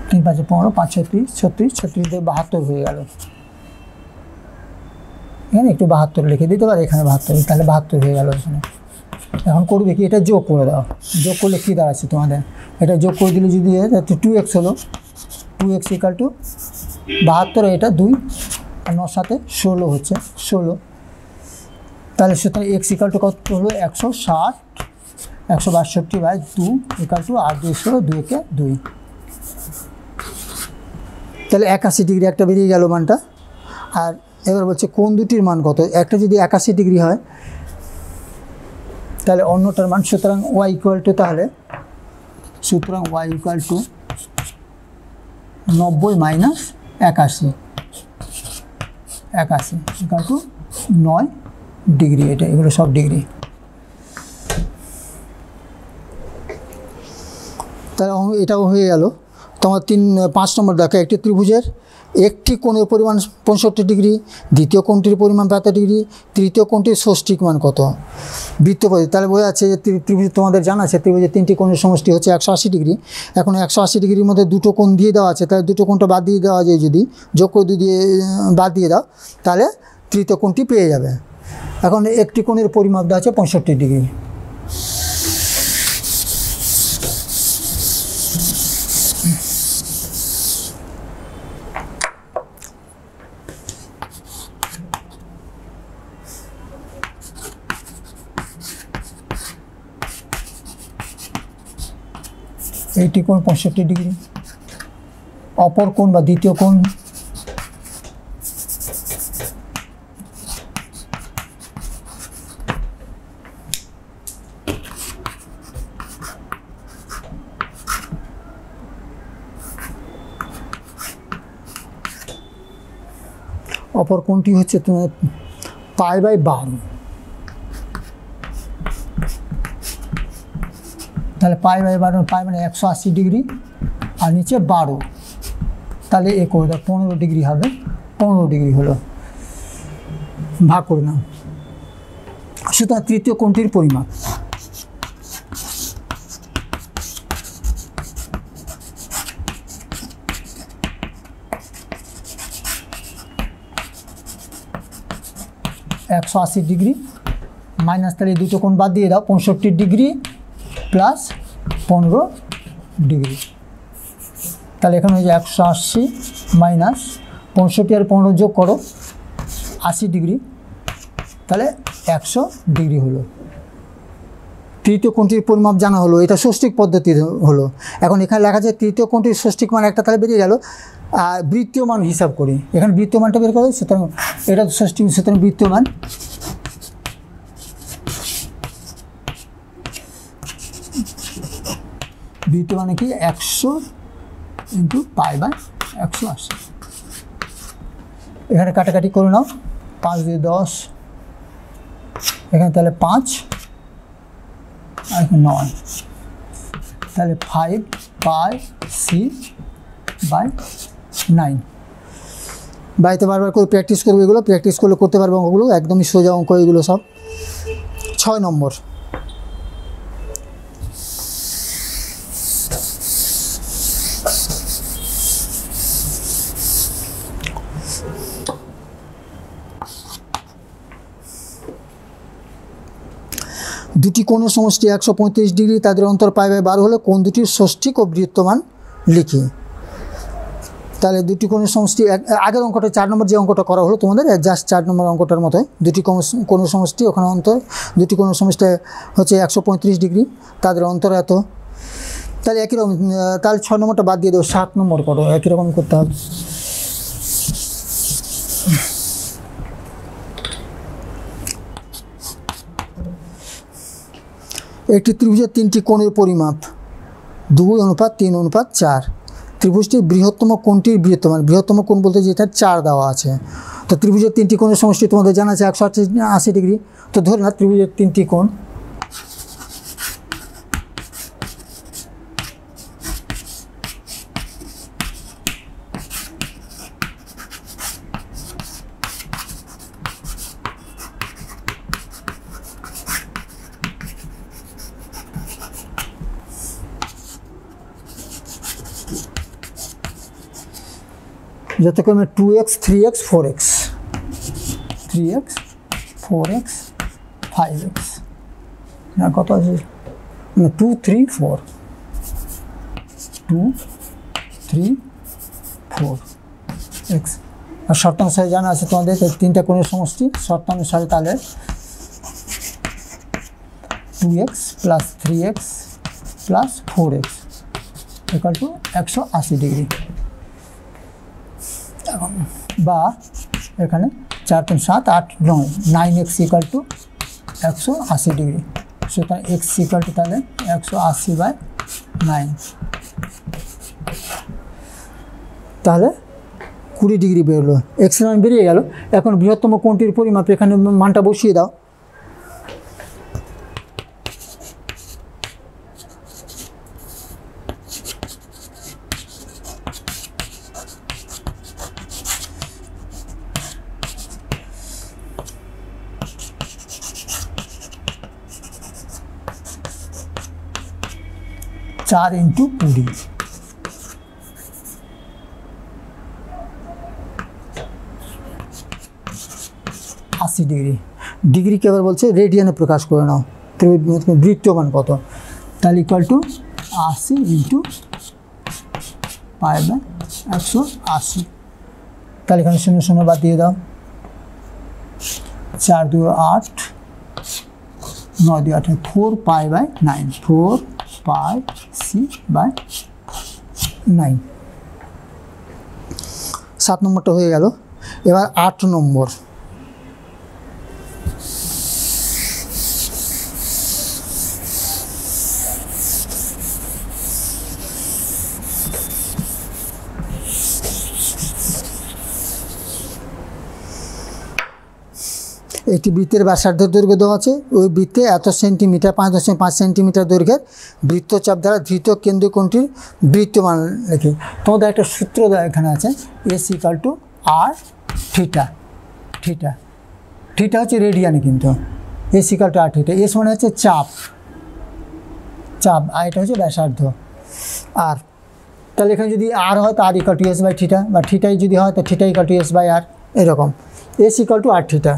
[SPEAKER 2] 3 5 15, 5 36, 36 36 দিয়ে 72 হয়ে গেল। এখানে একটু 72 লিখে দিতে পারে, এখানে 72, তাহলে 72 হয়ে গেল এখানে। এখন করবে কি, এটা যোগ করে দাও, যোগ করলে কী দাঁড়াচ্ছে তোমাদের, এটা যোগ করে দিলে যদি 2x হলো, 2x ইকাল টু 72, এটা 2 আর 9 সাথে 16 হচ্ছে 16, তাহলে সুতরাং x ইকাল টু কত হলো 160, 162 বাই 2 ইকাল টু 8 2 16, 2 একে 2, তাহলে 81 ডিগ্রি একটা বেরিয়ে গেল মানটা। আর এবার বলছে কোণ দুটির মান কত, একটা যদি 81 ডিগ্রি হয় তাহলে অন্যটার মান, সুতরাং y ইকুয়াল টু, তাহলে সুতরাং y equal to 90 minus 81, 81 equal to 9 degree, এটা এগুলো সব ডিগ্রি। তাহলে এটাও হয়ে গেল তোমার 5 নম্বর দেখো, একটি ত্রিভুজের একটি কোণের পরিমাণ 65 ডিগ্রি, দ্বিতীয় কোণটির পরিমাণ 75 ডিগ্রি, তৃতীয় কোণটির ষষ্ঠিক মান কত, বৃত্ত পদ্ধতি। তাহলে বোঝা যাচ্ছে যে ত্রিভুজ তোমাদের জানা আছে ত্রিভুজের 3টি কোণের সমষ্টি হচ্ছে 180 ডিগ্রি। এখন 180 ডিগ্রির মধ্যে দুটো কোণ দিয়ে দেওয়া আছে, তাহলে দুটো কোণটা বাদ দিয়ে দেওয়া যায়, যদি যোগ করে দিয়ে বাদ দিয়ে দাও তাহলে তৃতীয় কোণটি পেয়ে যাবে। এখন একটি কোণের পরিমাপ দেওয়া আছে 65 ডিগ্রি, এইটি কোণ 65 ডিগ্রি, অপর কোণ বা দ্বিতীয় কোণ অপর কোণটি হচ্ছে তোমার পাই বাই 12, তাহলে পাই বাই 12, পাই মানে 180 ডিগ্রি আর নিচে 12, তাহলে এ করে দাও 15 ডিগ্রি হবে, 15 ডিগ্রি হলো, ভাগ করে নাও। সুতরাং তৃতীয় কোণটির পরিমাপ, (180 ডিগ্রি মাইনাস, তাহলে দুটো কোণ বাদ দিয়ে দাও, 65 ডিগ্রি প্লাস 15 ডিগ্রি, তাহলে এখানে হয়ে যায় 180 মাইনাস 65 আর 15 যোগ করো 80 ডিগ্রি, তাহলে 100 ডিগ্রি হলো। তৃতীয় কোণটির পরিমাপ জানা হলো, এটা ষষ্ঠিক পদ্ধতি হলো। এখন এখানে লেখা আছে তৃতীয় কোণটির ষষ্ঠিক মান একটা, তাহলে বেরিয়ে গেল আর বৃত্তীয়মান হিসাব করি, এখানে বৃত্তীয়মানটা বের করো, সুতরাং এটা 60, সুতরাং বৃত্তীয়মান বৃত্তীয়মান কি 100 ইন্টু পাই বাই 180। এখানে কাটাকাটি করে নাও, 5 দিয়ে 10, এখানে তাহলে 5 আর এখানে 9, তাহলে 5 পাই সি বাই 9। বাড়িতে বারবার করে প্র্যাকটিস করবে, এগুলো প্র্যাকটিস করলে করতে পারবে অঙ্কগুলো, একদমই সোজা অঙ্ক এগুলো সব। 6 নম্বর, দুটি কোণের সমষ্টি 135 ডিগ্রি, তাদের অন্তর পাই বাই 12 হলে কোণ দুটির ষষ্ঠিক ও বৃত্তমান লিখি। তাহলে দুটি কোণের সমষ্টি, আগের অঙ্কটা 4 নম্বর যে অঙ্কটা করা হলো তোমাদের, জাস্ট 4 নম্বর অঙ্কটার মতোই, দুটি কোণের সমষ্টি, ওখানে অন্তর, দুটি কোণের সমষ্টি হচ্ছে 135 ডিগ্রি, তাদের অন্তর এত। তাহলে একই রকম, তাহলে 6 নম্বরটা বাদ দিয়ে দেবো, 7 নম্বর করো, একই রকম করতে হবে। একটি ত্রিভুজের 3টি কোণের পরিমাপ 2:3:4। ত্রিভুজটির বৃহত্তম কোণটির বৃহত্তমান, বৃহত্তম কোণ বলতে যেটা 4 দেওয়া আছে। তো ত্রিভুজের 3টি কোণের সমষ্টি তোমাদের জানা আছে 180 ডিগ্রি। তো ধরে না ত্রিভুজের 3টি কোণ, যথাক্রমে 2x 3x 4x, 3x 4x 5x, না কত আছে, 2 3 4, 2 3 4 x। আর শর্তানুসারে জানা আছে তোমাদের 3টা কোণের সমষ্টি, শর্তানুসারে তাহলে 2x plus 3x plus 4x equal to 180 degree. বা এখানে 4 3 7 8 9, 9x ইকুয়াল টু 180 ডিগ্রি, সুতরাং x ইকুয়াল টু তাহলে 180 বাই 9, তাহলে 20 ডিগ্রি বেরোলো, এক্সের মান বেরিয়ে গেল। এখন বৃহত্তম কোণটির পরিমাপ, এখানে মানটা বসিয়ে দাও, চার ইন্টু 20, আশি ডিগ্রি। ডিগ্রি কেবল বলছে রেডিয়ানে প্রকাশ করে নাও, বৃত্তীয়মান কত, তাহলে equal to 80 into pi by 180। তাহলে এখানে 0 0 বাদ দিয়ে দাও, 4 2 8, 9 2 8, 4 pi by 9, 4 pi C by 9। 7 নম্বরটা হয়ে গেল। এবার 8 নম্বর, একটি বৃত্তের ব্যাসার্ধের দৈর্ঘ্য দেওয়া আছে, ওই বৃত্তে এত সেন্টিমিটার 5.5 সেন্টিমিটার দৈর্ঘ্যের বৃত্তচাপ দ্বারা ধৃত কেন্দ্রীয় কোণটির বৃত্তমান লিখি। তোমাদের একটা সূত্র দেওয়া এখানে আছে, S equal to R theta. Theta theta হচ্ছে রেডিয়ানে, কিন্তু S equal to R theta. S মানে হচ্ছে চাপ, চাপ, আর এটা হচ্ছে ব্যাসার্ধ। আর তাহলে এখানে যদি আর হয় তো R equal to S by theta, বা থিটাই যদি হয় তো theta equal to S by R, এরকম। S equal to R theta,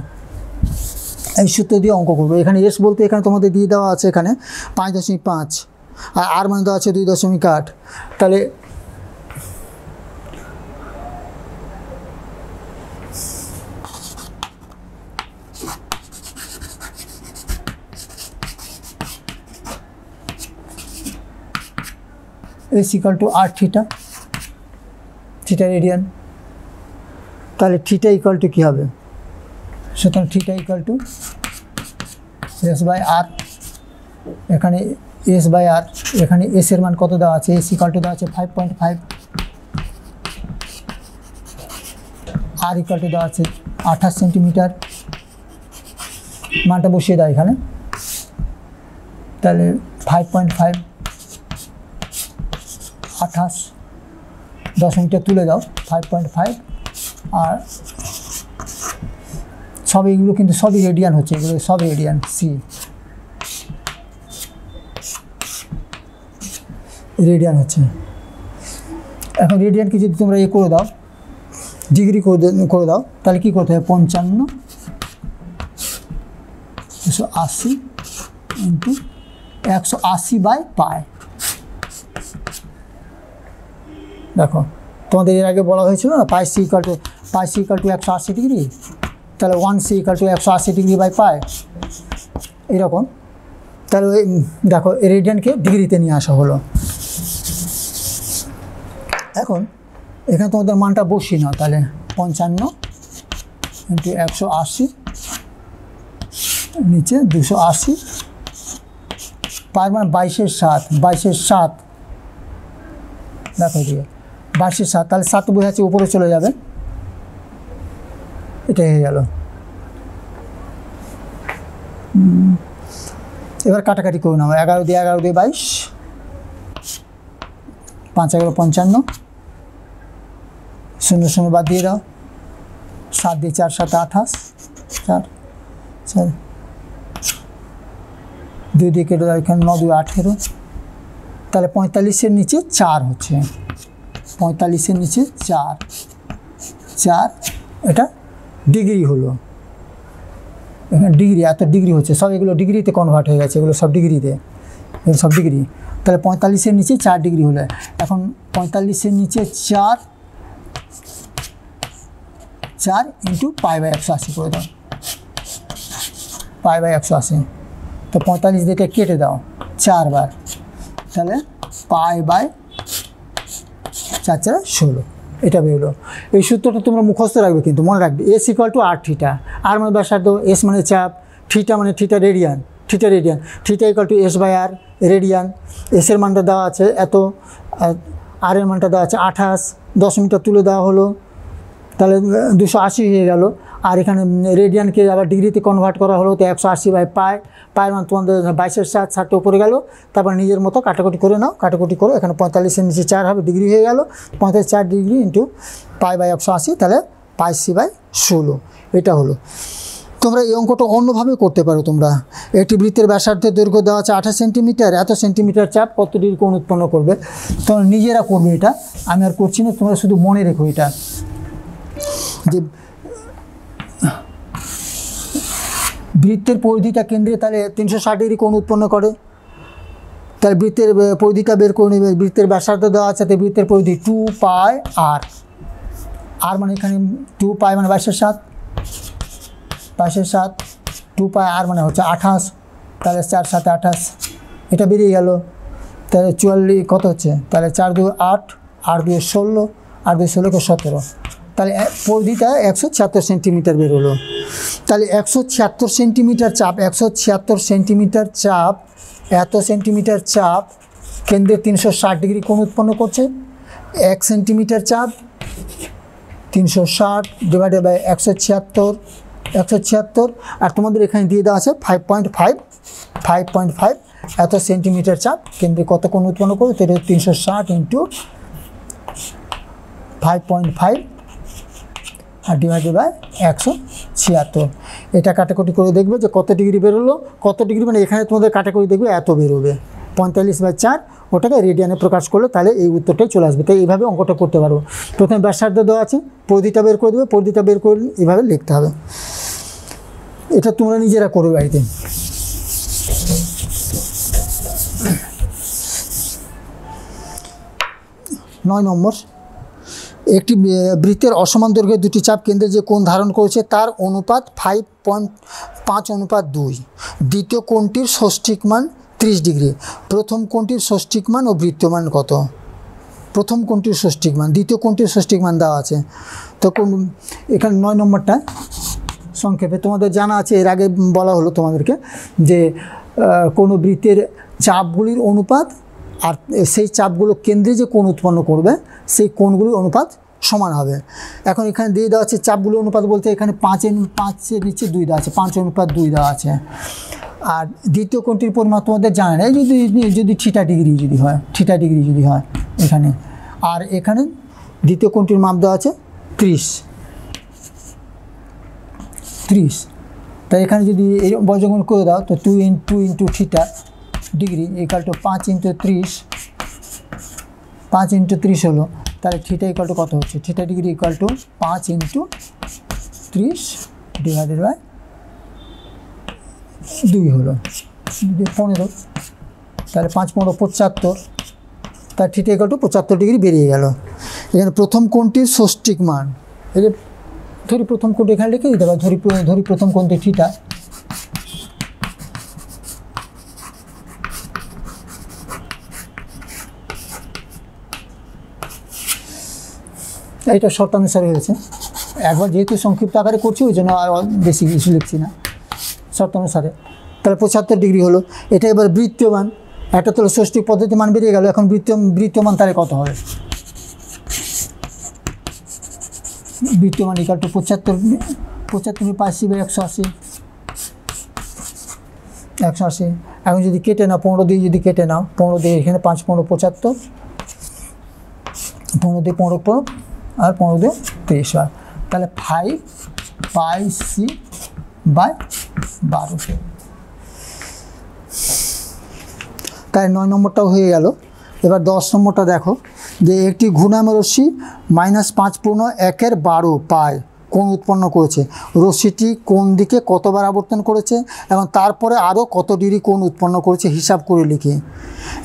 [SPEAKER 2] এই সূত্র দিয়ে অঙ্ক করবো। এখানে এস বলতে এখানে তোমাদের দিয়ে দেওয়া আছে এখানে 5.5, আর আর মানে দেওয়া আছে 2.8। তাহলে S equal to R theta. Theta radian. তাহলে থিটা ইকুয়াল টু কী হবে? সুতরাং theta equal to S by R, এখানে এস বাই আর, এখানে এস এর মান কত দেওয়া আছে? এস ইকুয়াল টু দেওয়া আছে 5.5, আর ইকুয়াল টু দেওয়া আছে 28 সেন্টিমিটার, মানটা বসিয়ে দাও এখানে। তাহলে 5.5 28, 10 মিটার তুলে দাও, 5.5, আর সব এগুলো কিন্তু সবই রেডিয়ান হচ্ছে, এগুলো সব রেডিয়ান, সি রেডিয়ান হচ্ছে। এখন রেডিয়ানকে যদি তোমরা করে দাও, ডিগ্রি করে দাও, তাহলে কী করতে হবে? 55/180 ইন্টু 180 বাই পাই। দেখো তোমাদের এর আগে বলা হয়েছিল না, pi C equal to 180 degree, তাহলে 1 C equal to 180 degree by pi, এরকম। তাহলে দেখো রেডিয়ানকে ডিগ্রিতে নিয়ে আসা হলো। এখন এখানে তোমাদের মানটা বসিয়ে নাও, তাহলে 55 ইন্টু 180 নিচে 280, পার মান 22/7, দেখো দিয়ে 22/7, তাহলে 7 বোঝাচ্ছে উপরে চলে যাবে, এটা হয়ে গেল। এবার কাটাকাটি করে নাও, 11 দিয়ে 22, 5 11 55, 0 0 বাদ দিয়ে দাও, 7 দিয়ে 4 7 28, 4 2 দিয়ে কেটে দাও, এখানে 9 2 18, তাহলে 45-এর নিচে 4 হচ্ছে, 45-এর নিচে 4, এটা ডিগ্রি হলো। এখানে ডিগ্রি, এত ডিগ্রি হচ্ছে, সব এগুলো ডিগ্রিতে কনভার্ট হয়ে গেছে, এগুলো সব ডিগ্রিতে, এগুলো সব ডিগ্রি। তাহলে 45-এর নিচে 4 ডিগ্রি হলো। এখন 45-এর নিচে 4 ইন্টু π/180 করে দাও, π/180, তো 45 দিয়ে কেটে দাও 4 বার, তাহলে π/4/16, এটা বেরোলো। এই সূত্রটা তোমরা মুখস্থ রাখবে, কিন্তু মনে রাখবে S equal to R theta, R মানে ব্যাসার্ধ, এস মানে চাপ, থিটা মানে theta radian, theta equal to S by R radian. এসের মানটা দেওয়া আছে এত, আর এর মানটা দেওয়া আছে 28, 10 মিটার তুলে দেওয়া হলো, তাহলে 280 হয়ে গেল। আর এখানে রেডিয়ানকে আবার ডিগ্রিতে কনভার্ট করা হলো, তো 180 বাই পায়ের মান তোমাদের 22/7, 60টা উপরে গেল। তারপর নিজের মতো কাটাকুটি করে নাও, কাটাকুটি করে এখানে 45-এর নিচে 4 হবে, ডিগ্রি হয়ে গেল, 4 ডিগ্রি ইন্টু π/180, তাহলে πc/16, এটা হলো। তোমরা এই অঙ্কটা অন্যভাবে করতে পারো। তোমরা একটি বৃত্তের ব্যাসার্ধের দৈর্ঘ্য দেওয়া আছে 28 সেন্টিমিটার, এত সেন্টিমিটার চাপ কত ডিগ্রি কোণ উৎপন্ন করবে, তোমরা নিজেরা করবে। এটা আমি আর করছি না, তোমরা শুধু মনে রেখো এটা, যে বৃত্তের পরিধিটা কেন্দ্রে তাহলে 360 ডিগ্রি কোণ উৎপন্ন করে। তাহলে বৃত্তের পরিধিটা বের করে নেবে। বৃত্তের ব্যাসার্ধ দেওয়া আছে, তাই বৃত্তের পরিধি 2πr, আর মানে এখানে 2π মানে 22/7, 2πr মানে হচ্ছে 28, তাহলে 4 7 28, এটা বেরিয়ে গেল। তাহলে 44 কত হচ্ছে, তাহলে 4 2 8, 8 2 16, 8 2 16 কে 17, তাহলে পরিধিটা 176 সেন্টিমিটার বেরোলো। তাহলে 176 সেন্টিমিটার চাপ, 176 সেন্টিমিটার চাপ, এত সেন্টিমিটার চাপ কেন্দ্রে 360 ডিগ্রি কোণ উৎপন্ন করছে। 1 সেন্টিমিটার চাপ 360 ডিভাইডেড বাই 176, আর তোমাদের এখানে দিয়ে দেওয়া আছে 5.5, এত সেন্টিমিটার চাপ কেন্দ্রে কত কোণ উৎপন্ন করবে, তো 360 ইন্টু 5.5 আর ডিভাইডেড বাই 176। এটা কাটাকুটি করে দেখবে যে কত ডিগ্রি বেরোলো, কত ডিগ্রি মানে এখানে তোমাদের কাটাকুটি দেখবে এত বেরোবে, 45/4, ওটাকে রেডিয়ানে প্রকাশ করলে তাহলে এই উত্তরটাই চলে আসবে। তাই এইভাবে অঙ্কটা করতে পারবো। প্রথমে ব্যাসার্ধ দেওয়া আছে, পরিধিটা বের করে দেবে, পরিধিটা বের করে এইভাবে লিখতে হবে। এটা তোমরা নিজেরা করবে বাড়িতে। নয় নম্বর, একটি বৃত্তের অসমান দৈর্ঘ্যের দুটি চাপ কেন্দ্রে যে কোণ ধারণ করেছে তার অনুপাত 5.5:2। দ্বিতীয় কোণটির ষষ্ঠিক মান 30 ডিগ্রি। প্রথম কোণটির ষষ্ঠিক মান ও বৃত্তীয় মান কত? প্রথম কোণটির ষষ্ঠিক মান, দ্বিতীয় কোণটির ষষ্ঠিক মান দেওয়া আছে। তো এখানে 9 নম্বরটা সংক্ষেপে তোমাদের জানা আছে, এর আগে বলা হলো তোমাদেরকে যে কোনো বৃত্তের চাপগুলির অনুপাত আর সেই চাপগুলো কেন্দ্রে যে কোণ উৎপন্ন করবে সেই কোণগুলির অনুপাত সমান হবে। এখন এখানে দিয়ে দেওয়া আছে চাপগুলির অনুপাত বলতে এখানে 5-এর নিচে 2 দেওয়া আছে, 5:2 দেওয়া আছে। আর দ্বিতীয় কোণটির পরিমাপ তোমাদের জানা নেই, যদি থিটা ডিগ্রি যদি হয় এখানে, আর এখানে দ্বিতীয় কোণটির মাপ দেওয়া আছে 30। তাই এখানে যদি এই বর্গমূল করে দাও তো 2 into theta degree equal to 5 × 30, 5 × 30 হলো। তাহলে থিটা ইকুয়াল টু কত হচ্ছে? Theta degree equal to 5 × 30 divided by 2 হলো 15। তাহলে 5 × 15 75, তার থিটা ইকুয়াল টু 75 ডিগ্রি বেরিয়ে গেল। এখানে প্রথম কোণটির ষষ্ঠিক মান, এই যে ধরি প্রথম কোণটি এখানে লিখে দিতে পারি, ধরি প্রথম কোণটি থিটা, এটা শর্তানুসারে হয়েছে। একবার যেহেতু সংক্ষিপ্ত আকারে করছি ওই জন্য আর বেশি কিছু লিখছি না, শর্তানুসারে। তাহলে 75 ডিগ্রি হলো। এটা এবার বৃত্তীয় মান, একটা তো ষষ্ঠিক পদ্ধতি মান বেরিয়ে গেল, এখন বৃত্তীয় মান তাহলে কত হবে? বৃত্তীয় মান ইকুয়াল টু 75 /80 180। এখন যদি কেটে নাও 15 দিয়ে, যদি কেটে নাও 15 দিয়ে, এখানে 5 × 15 75, 15 দিয়ে 15 আর 15 দিয়ে 23 হয়। তাহলে 5πc/12। তাই 9 নম্বরটাও হয়ে গেল। এবার 10 নম্বরটা দেখো, যে একটি ঘূর্ণায়মান রশ্মি -5/1 পাই কোণ উৎপন্ন করেছে। রশ্মিটি কোন দিকে কতবার আবর্তন করেছে এবং তারপরে আরও কত ডিগ্রি কোণ উৎপন্ন করেছে হিসাব করে লিখি।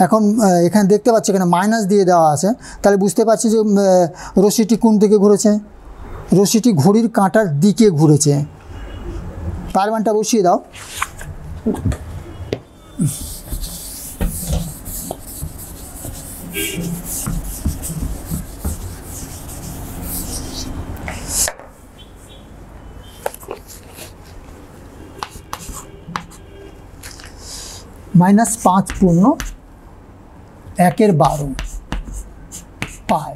[SPEAKER 2] এখন এখানে দেখতে পাচ্ছি এখানে মাইনাস দিয়ে দেওয়া আছে, তাহলে বুঝতে পারছি যে রশ্মিটি কোন দিকে ঘুরেছে? রশ্মিটি ঘড়ির কাঁটার দিকে ঘুরেছে। তার মানটা বসিয়ে দাও। -5/1 পাই,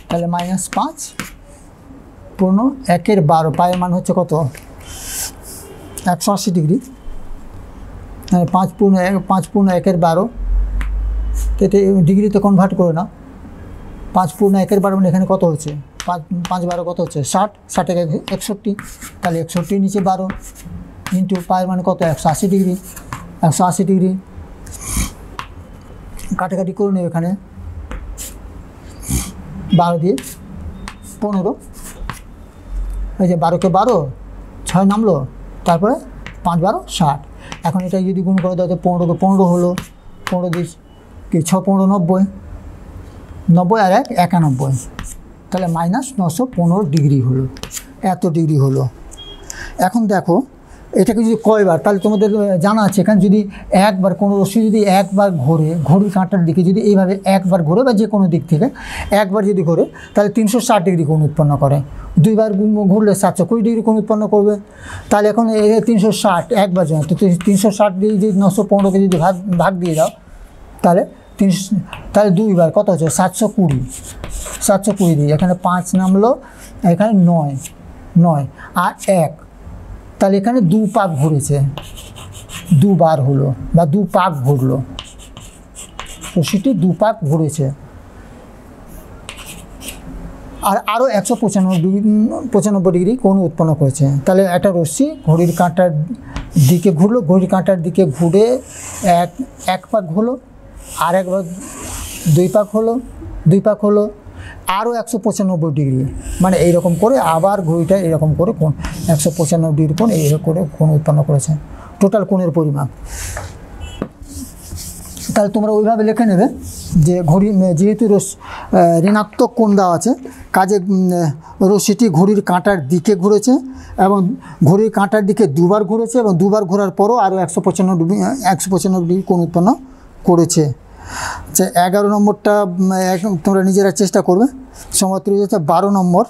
[SPEAKER 2] তাহলে -5/1 পায়ের মান হচ্ছে কত? 180 ডিগ্রি। 5/1 এটা ডিগ্রিতে কনভার্ট করে না। 5/1 মানে এখানে কত হচ্ছে? 5×12 কত হচ্ছে? 60, 60 × 61, তাহলে 61 নিচে 12 ইন্টু পায়ের মানে কত? 180 ডিগ্রি। 180 ডিগ্রি কাটাকাটি করে নেবে, এখানে 12 দিয়ে 15, এই যে 12 × 12 6 নামলো, তারপরে 5×12 60। এখন এটা যদি গুণ করে দাও তো 15 × 15 হলো, 15 দিয়ে কি 6 × 15 90, 90 আর 1 91, তাহলে -915 ডিগ্রি হলো। এত ডিগ্রি হলো। এখন দেখো এটাকে যদি কয়বার, তাহলে তোমাদের জানা আছে এখানে যদি একবার কোনো রশ্মি যদি একবার ঘোরে ঘড়ির কাঁটার দিকে, যদি এইভাবে একবার ঘোরে বা যে কোনো দিক থেকে একবার যদি ঘোরে তাহলে 360 ডিগ্রি কোণ উৎপন্ন করে। 2বার ঘুরলে 720 ডিগ্রি কোণ উৎপন্ন করবে। তাহলে এখন 360 একবার জন্য, তো 360 দিয়ে যদি 915কে যদি ভাগ দিয়ে দাও তাহলে 2বার কত হচ্ছে? 720 দিয়ে এখানে 5 নামলো, এখানে 9 আর 1, তাহলে এখানে 2 পাক ঘুরেছে, 2বার হলো বা 2 পাক ঘুরলো, রশ্মিটি 2 পাক ঘুরেছে। আর আরও 195 ডিগ্রি কোণ উৎপন্ন করেছে। তাহলে একটা রশ্মি ঘড়ির কাঁটার দিকে ঘুরলো, ঘড়ির কাঁটার দিকে ঘুরে এক পাক হলো, আর একবার 2 পাক হলো, আরও 195 ডিগ্রি, মানে এইরকম করে আবার ঘড়িটা এরকম করে কোণ 195 ডিগ্রি কোণ এইরকম করে কোণ উৎপন্ন করেছে। টোটাল কোণের পরিমাপ। তাহলে তোমরা ওইভাবে লিখে নেবে যে যেহেতু ঋণাত্মক কোণ দেওয়া আছে, কাজে রশ্মিটি ঘড়ির কাঁটার দিকে ঘুরেছে এবং ঘড়ির কাঁটার দিকে 2বার ঘুরেছে এবং 2বার ঘোরার পরও আরও 195 ডিগ্রি কোণ উৎপন্ন করেছে। আচ্ছা 11 নম্বরটা তোমরা নিজেরা চেষ্টা করবে। সমত্রিভুজ হচ্ছে 12 নম্বর।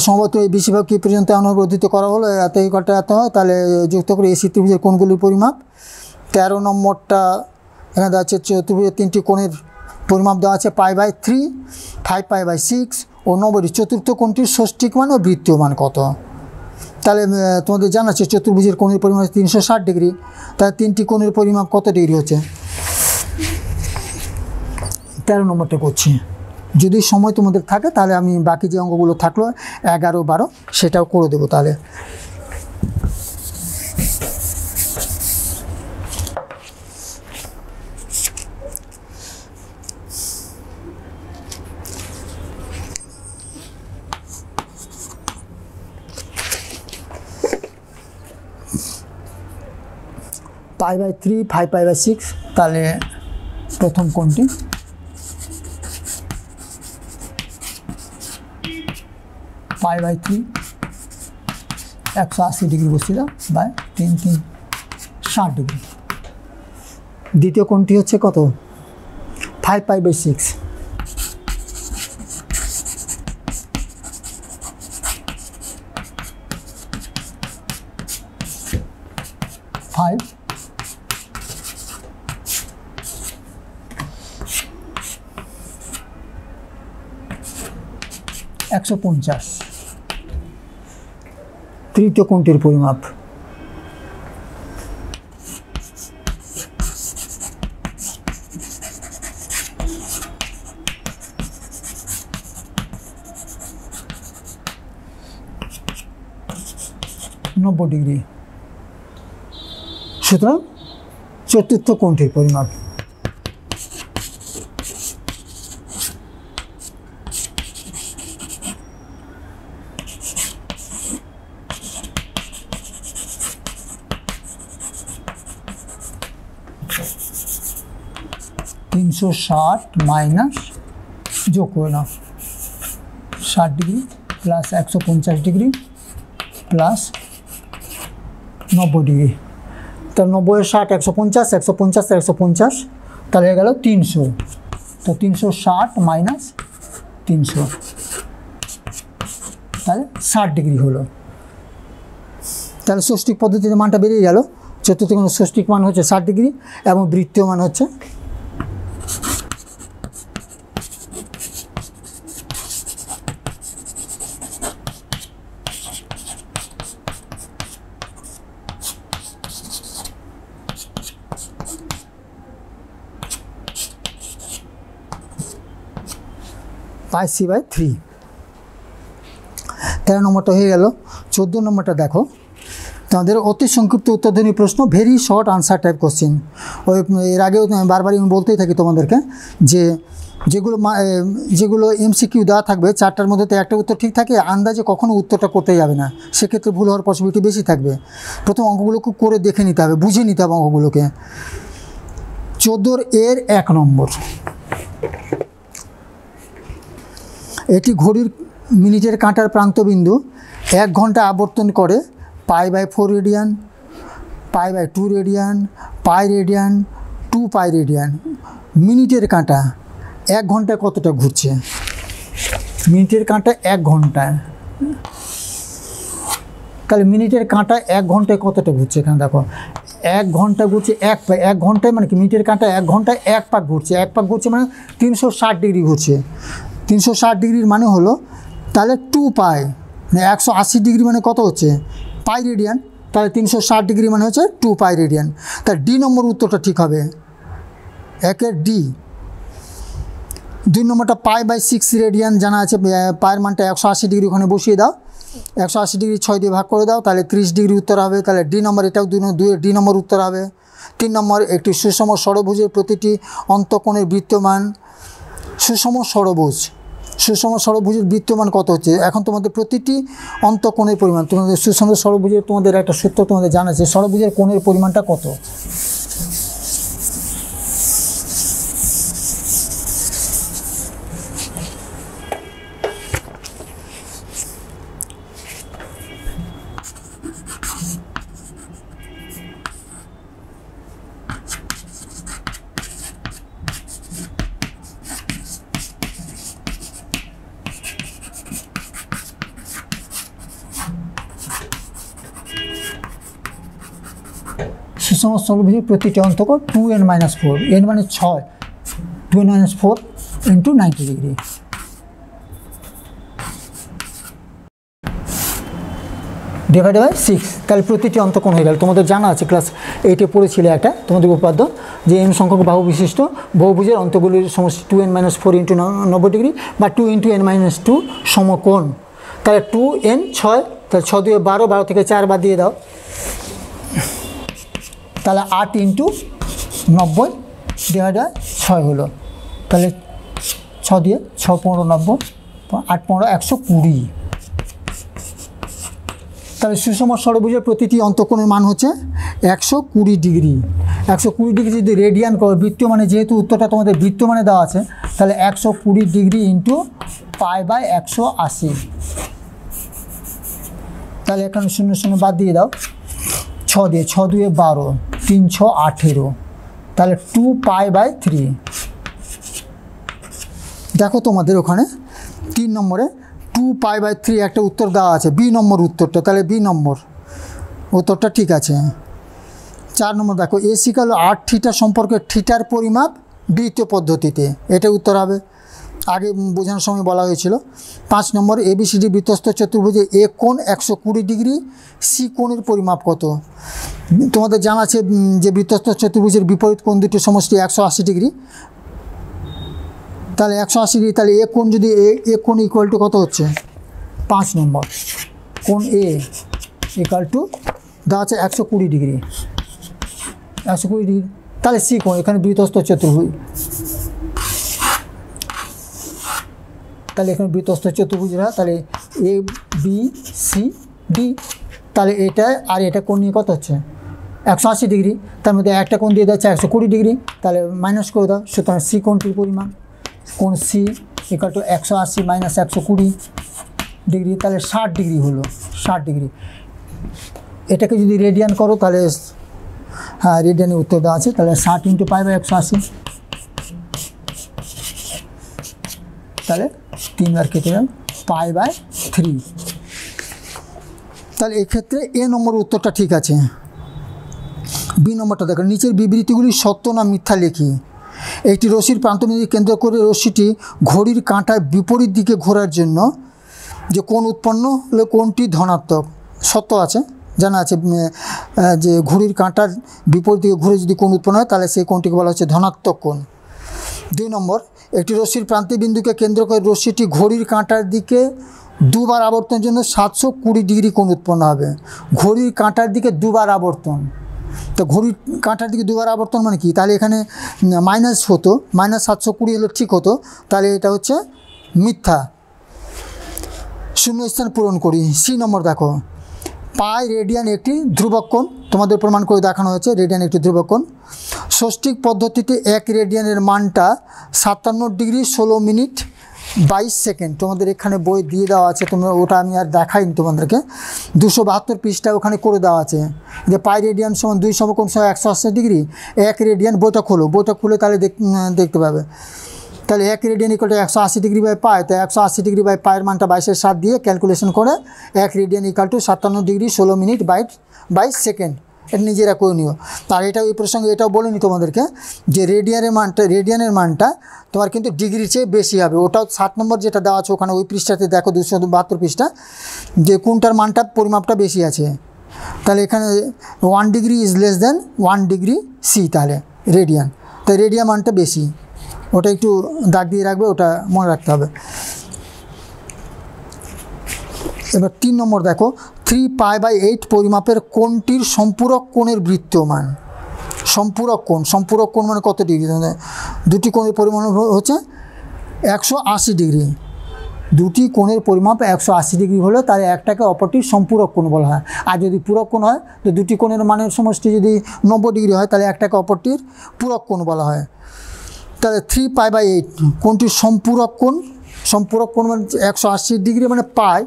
[SPEAKER 2] সমত্রিভুজ বেশিরভাগ কি পর্যন্ত অনুবর্ধিত করা হলো, এত এই কটা এত হয়, তাহলে যুক্ত করে এসি ত্রিভুজের কোণগুলির পরিমাপ। 13 নম্বরটা এখানে দেওয়া আছে চতুর্ভুজের 3টি কোণের পরিমাপ দেওয়া আছে π/3, 5π/6 ও 90 চতুর্থ কোণটির ষষ্ঠিক মান ও বৃত্তীয় মান কত। তাহলে তোমাদের জানা আছে চতুর্ভুজের কোণের পরিমাপ 360 ডিগ্রি, তাহলে 3টি কোণের পরিমাপ কত ডিগ্রি হচ্ছে। 13 নম্বরটা করছি, যদি সময় তোমাদের থাকে তাহলে আমি বাকি যে অঙ্কগুলো থাকলো 11, 12 সেটাও করে দেবো। তাহলে π/3, 5π/6, তাহলে প্রথম কোণটি π/3 180 ডিগ্রি বসিয়ে দাও বাই 3 3 60 ডিগ্রি। দ্বিতীয় কোণটি হচ্ছে কত 5π/6, 5 150। তৃতীয় কোণটির পরিমাপ নব্বই ডিগ্রি। সুতরাং চতুর্থ কোণটির পরিমাপ -360 যোগ করে নাও 60 degree plus 150 degree plus 90 degree. তাহলে 90 60 150 150 150, তাহলে হয়ে গেল 300। তো 360 মাইনাস 300, তাহলে 60 ডিগ্রি হলো। তাহলে ষষ্ঠিক পদ্ধতিতে মানটা বেরিয়ে গেল। চতুর্থ কোণের ষষ্ঠিক মান হচ্ছে 60 ডিগ্রি এবং বৃত্তীয় মান হচ্ছে πc/3। 13 নম্বরটা হয়ে গেল। 14 নম্বরটা দেখো, তোমাদের অতি সংক্ষিপ্ত উত্তরধ্বনি প্রশ্ন, very short answer type question. ওই এর আগেও বারবার আমি বলতেই থাকি তোমাদেরকে যে যেগুলো এমসিকিউ দেওয়া থাকবে 4টার মধ্যে তো একটা উত্তর ঠিক থাকে, আন্দাজে কখনো উত্তরটা করতে যাবে না, সেক্ষেত্রে ভুল হওয়ার পসিবিলিটি বেশি থাকবে। প্রথম অঙ্কগুলোকে করে দেখে নিতে হবে, বুঝে নিতে হবে অঙ্কগুলোকে। 14 এর 1 নম্বর, এটি ঘড়ির মিনিটের কাঁটার প্রান্তবিন্দু 1 ঘন্টা আবর্তন করে π/4 রেডিয়ান, π/2 রেডিয়ান, π রেডিয়ান, 2π রেডিয়ান। মিনিটের কাঁটা 1 ঘন্টায় কতটা ঘুরছে? মিনিটের কাঁটা 1 ঘন্টায়, তাহলে মিনিটের কাঁটা 1 ঘন্টায় কতটা ঘুরছে? এখানে দেখো 1 ঘন্টা ঘুরছে 1 পাক, 1 ঘন্টায় মানে কি মিনিটের কাঁটা 1 ঘন্টায় 1 পাক ঘুরছে। 1 পাক ঘুরছে মানে 360 ডিগ্রি ঘুরছে। 360 ডিগ্রির মানে হলো তাহলে 2π, মানে 180 ডিগ্রি মানে কত হচ্ছে π রেডিয়ান, তাহলে 360 ডিগ্রি মানে হচ্ছে 2π রেডিয়ান। তাহলে ডি নম্বর উত্তরটা ঠিক হবে, একের ডি। 2 নম্বরটা π/6 রেডিয়ান জানা আছে, পায়ের মানটা 180 ডিগ্রি ওখানে বসিয়ে দাও, 180 ডিগ্রি 6 দিয়ে ভাগ করে দাও, তাহলে 30 ডিগ্রি উত্তর হবে। তাহলে ডি নম্বর, এটাও 2 ডি নম্বর উত্তর হবে। 3 নম্বর, একটি সুষম ষড়ভুজের প্রতিটি অন্তঃকোণের বৃত্তমান, সুষম ষড়ভুজের বৃত্তমান কত হচ্ছে? এখন তোমাদের প্রতিটি অন্তঃকোণের পরিমাণ, তোমাদের সুষম ষড়ভুজের তোমাদের একটা সূত্র তোমাদের জানা আছে, ষড়ভুজের কোণের পরিমাণটা কত? সুষম ষড়ভুজের প্রতিটি অন্তকোণ 2n-4, n মানে 6, 2n-4 into 90 degree. Divided by 6, তাহলে প্রতিটি অন্তকোণ হয়ে গেল। তোমাদের জানা আছে ক্লাস 8-এ পড়েছিলে একটা তোমাদের উপাদ্য, যে n সংখ্যক বাহু বিশিষ্ট বহুভুজের অন্তগুলির সমষ্টি 2n-4 ইন্টু 90 ডিগ্রি বা 2 ইন্টু n-2 সমকোণ। তাহলে 2n 6, তাহলে 6 দিয়ে 12, 12 থেকে 4 বাদ দিয়ে দাও, তাহলে 8 ইন্টু 90 ডিভাইডেড 6 হলো। তাহলে 6 দিয়ে 6 15 90, 8 15 120। তাহলে সুষম ষড়ভুজের প্রতিটি অন্তকোণের মান হচ্ছে 120 ডিগ্রি। 120 ডিগ্রি যদি রেডিয়ান করো, বৃত্ত মানে যেহেতু উত্তরটা তোমাদের বৃত্ত মানে দেওয়া আছে, তাহলে 120 ডিগ্রি ইন্টু π/180। তাহলে এখানে 0 0 বাদ দিয়ে দাও, 6 দিয়ে 6 2 12, 3 6 18, তাহলে 2π/3। দেখো তোমাদের ওখানে 3 নম্বরে 2π/3 একটা উত্তর দেওয়া আছে, বি নম্বর উত্তরটা, তাহলে বি নম্বর উত্তরটা ঠিক আছে। 4 নম্বর দেখো, a = 8 থিটা সম্পর্কে থিটার পরিমাপ বৃত্ত পদ্ধতিতে, এটা উত্তর হবে, আগে বোঝানোর সময় বলা হয়েছিল। 5 নম্বর, ABCD বৃত্তস্থ চতুর্ভুজে এ কোণ 120 ডিগ্রি, সি কোণের পরিমাপ কত? তোমাদের জানা আছে যে বৃত্তস্থ চতুর্ভুজের বিপরীত কোণ দুটির সমষ্টি 180 ডিগ্রি। তাহলে 180 ডিগ্রি, তাহলে এ কোণ যদি এ কোণ ইকুয়াল টু কত হচ্ছে? 5 নম্বর, কোণ এ ইকুয়াল টু দেওয়া আছে 120 ডিগ্রি, 120 ডিগ্রি। তাহলে সি কোণ, এখানে বৃত্তস্থ চতুর্ভুজ, তাহলে এখানে বৃত্তস্থ চতুর্ভুজ, তাহলে এ বি সি ডি, তাহলে এটা আর এটা কোণ নিয়ে কত হচ্ছে? 180 ডিগ্রি। তার মধ্যে একটা কোণ দিয়ে যাচ্ছে 120 ডিগ্রি, তাহলে মাইনাস করে দাও। সুতরাং সি কোণটির পরিমাণ, কোণ C equal to 180 minus 120 degree, তাহলে 60 ডিগ্রি হলো, 60 ডিগ্রি। এটাকে যদি রেডিয়ান করো, তাহলে হ্যাঁ রেডিয়ানের উত্তর দেওয়া আছে, তাহলে 60 ইন্টু π/180, তাহলে 3 বার কেটে যান, π/3। তাহলে এক্ষেত্রে এ নম্বর উত্তরটা ঠিক আছে। বি নম্বরটা দেখো, নিচের বিবৃতিগুলি সত্য না মিথ্যা লিখি। একটি রশ্মির প্রান্তবিন্দুকে কেন্দ্র করে রশ্মিটি ঘড়ির কাঁটার বিপরীত দিকে ঘোরার জন্য যে কোণ উৎপন্ন হলে কোণটি ধনাত্মক, সত্য আছে, জানা আছে যে ঘড়ির কাঁটার বিপরীত দিকে ঘুরে যদি কোণ উৎপন্ন হয়, তাহলে সেই কোণটিকে বলা হচ্ছে ধনাত্মক কোণ। 2 নম্বর, একটি রশ্মির প্রান্তিক বিন্দুকে কেন্দ্র করে রশ্মিটি ঘড়ির কাঁটার দিকে দুবার আবর্তনের জন্য 720 ডিগ্রি কোণ উৎপন্ন হবে। ঘড়ির কাঁটার দিকে দুবার আবর্তন, তো ঘড়ির কাঁটার দিকে দুবার আবর্তন মানে কি? তাহলে এখানে মাইনাস হতো, -720 হলে ঠিক হতো, তাহলে এটা হচ্ছে মিথ্যা। শূন্যস্থান পূরণ করি। সি নম্বর দেখো, পাই রেডিয়ান একটি ধ্রুবক কোণ, তোমাদের প্রমাণ করে দেখানো হয়েছে রেডিয়ান একটি ধ্রুবক কোণ। ষষ্ঠিক পদ্ধতিতে 1 রেডিয়ানের মানটা 57 ডিগ্রি 16 মিনিট 22 সেকেন্ড, তোমাদের এখানে বই দিয়ে দেওয়া আছে, তোমরা ওটা আমি আর দেখাইনি তোমাদেরকে। 272 পৃষ্ঠা ওখানে করে দেওয়া আছে যে পাই রেডিয়ান সমান 2 সমকোণ সহ 180 ডিগ্রি, 1 রেডিয়ান, বইটা খোলো, বইটা খুলে তাহলে দেখতে পাবে। তাহলে 1 radian equal to 180 degree by pi, তো 180 ডিগ্রি বাই পায়ের মানটা 22/7 দিয়ে ক্যালকুলেশন করে 1 radian equal two 57 degree 16 minute 22 second, এটা নিজেরা করে নিও। তার এটা ওই প্রসঙ্গে এটাও বলিনি তোমাদেরকে যে রেডিয়ানের মানটা তোমার কিন্তু ডিগ্রির চেয়ে বেশি হবে। ওটাও 7 নম্বর যেটা দেওয়া আছে ওখানে ওই পৃষ্ঠাতে দেখো, 272 পৃষ্ঠা, যে কোনটার মানটা পরিমাপটা বেশি আছে। তাহলে এখানে 1 degree is less than 1 degree C, তাহলে রেডিয়ান, তাই রেডিয়ান মানটা বেশি, ওটা একটু দাগ দিয়ে রাখবে, ওটা মনে রাখতে হবে। এবার 3 নম্বর দেখো, 3π/8 পরিমাপের কোণটির সম্পূরক কোণের বৃত্তমান। সম্পূরক কোণ মানে কত ডিগ্রি? দুটি কোণের পরিমাণ হচ্ছে 180 ডিগ্রি, দুটি কোণের পরিমাপ 180 ডিগ্রি হলে তাহলে একটাকে অপরটির সম্পূরক কোণ বলা হয়। আর যদি পূরক কোণ হয়, তো দুটি কোণের মানের সমষ্টি যদি 90 ডিগ্রি হয়, তাহলে একটাকে অপরটির পূরক কোণ বলা হয়। তাহলে 3π/8 কোণটির সম্পূরক কোণ মানে 180 ডিগ্রি মানে পাই,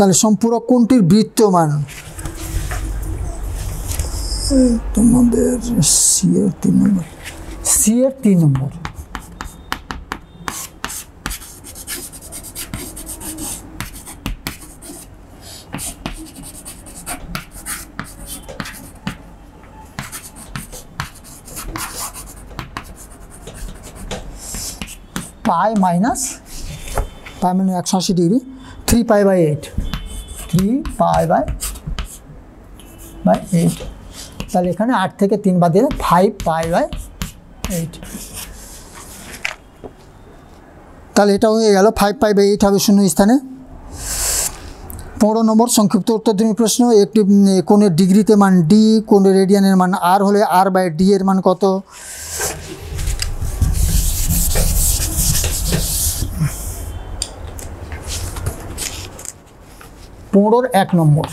[SPEAKER 2] তাহলে সম্পূরক কোণটির বৃত্তমান তোমাদের সি এর 3 নম্বর, পাই মাইনাস 180 ডিগ্রি 3π/8 3π/8 তাহলে এখানে 8 থেকে 3 বাদ দিলে 5π/8 তাহলে এটা হয়ে গেল 5π/8 হবে শূন্য স্থানে। 15 নম্বর সংক্ষিপ্ত উত্তরধর্মী প্রশ্ন, একটি কোণের ডিগ্রিতে মান ডি, কোণের রেডিয়ানের মান আর হলে r/d এর মান কত? পনেরোর 1 নম্বর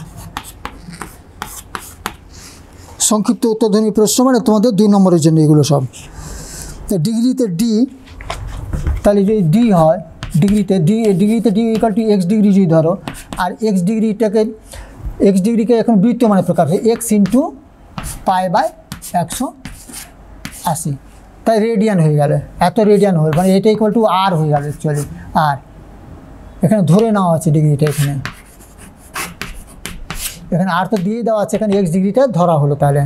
[SPEAKER 2] সংক্ষিপ্ত উত্তরধর্মী প্রশ্ন, মানে তোমাদের 2 নম্বরের জন্য এগুলো সব। তো ডিগ্রিতে ডি, তাহলে যদি ডি হয় ডিগ্রিতে D equal to x degree যদি ধরো, আর এক্স ডিগ্রিকে এখন বৃত্ত মানে প্রকাশ হয় এক্স ইন্টু π/180, তাই রেডিয়ান হয়ে গেল, এত রেডিয়ান হয়ে মানে এটা ইকুয়াল টু আর হয়ে গেল অ্যাকচুয়ালি। আর এখানে ধরে নেওয়া আছে ডিগ্রিটা, এখানে আর তো দিয়ে দেওয়া আছে, এখানে এক্স ডিগ্রিটা ধরা হলো। তাহলে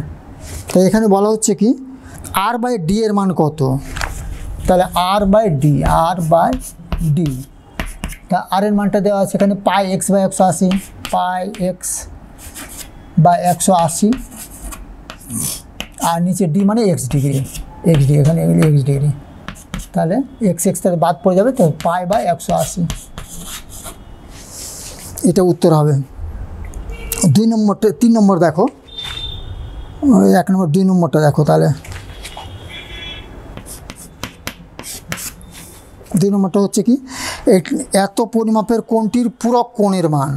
[SPEAKER 2] তো এখানে বলা হচ্ছে কি r/d এর মান কত? তাহলে r/d তা আর এর মানটা দেওয়া আছে এখানে πx/180, πx/180 আর নিচে ডি মানে এক্স ডিগ্রি, এখানে এক্স ডিগ্রি, তাহলে এক্স তাহলে বাদ পড়ে যাবে, তো π/180 এটা উত্তর হবে। 2 নম্বরটা 3 নম্বর দেখো, 1 নম্বর 2 নম্বরটা দেখো। তাহলে 2 নম্বরটা হচ্ছে কি এত পরিমাপের কোণটির পূরক কোণের মান।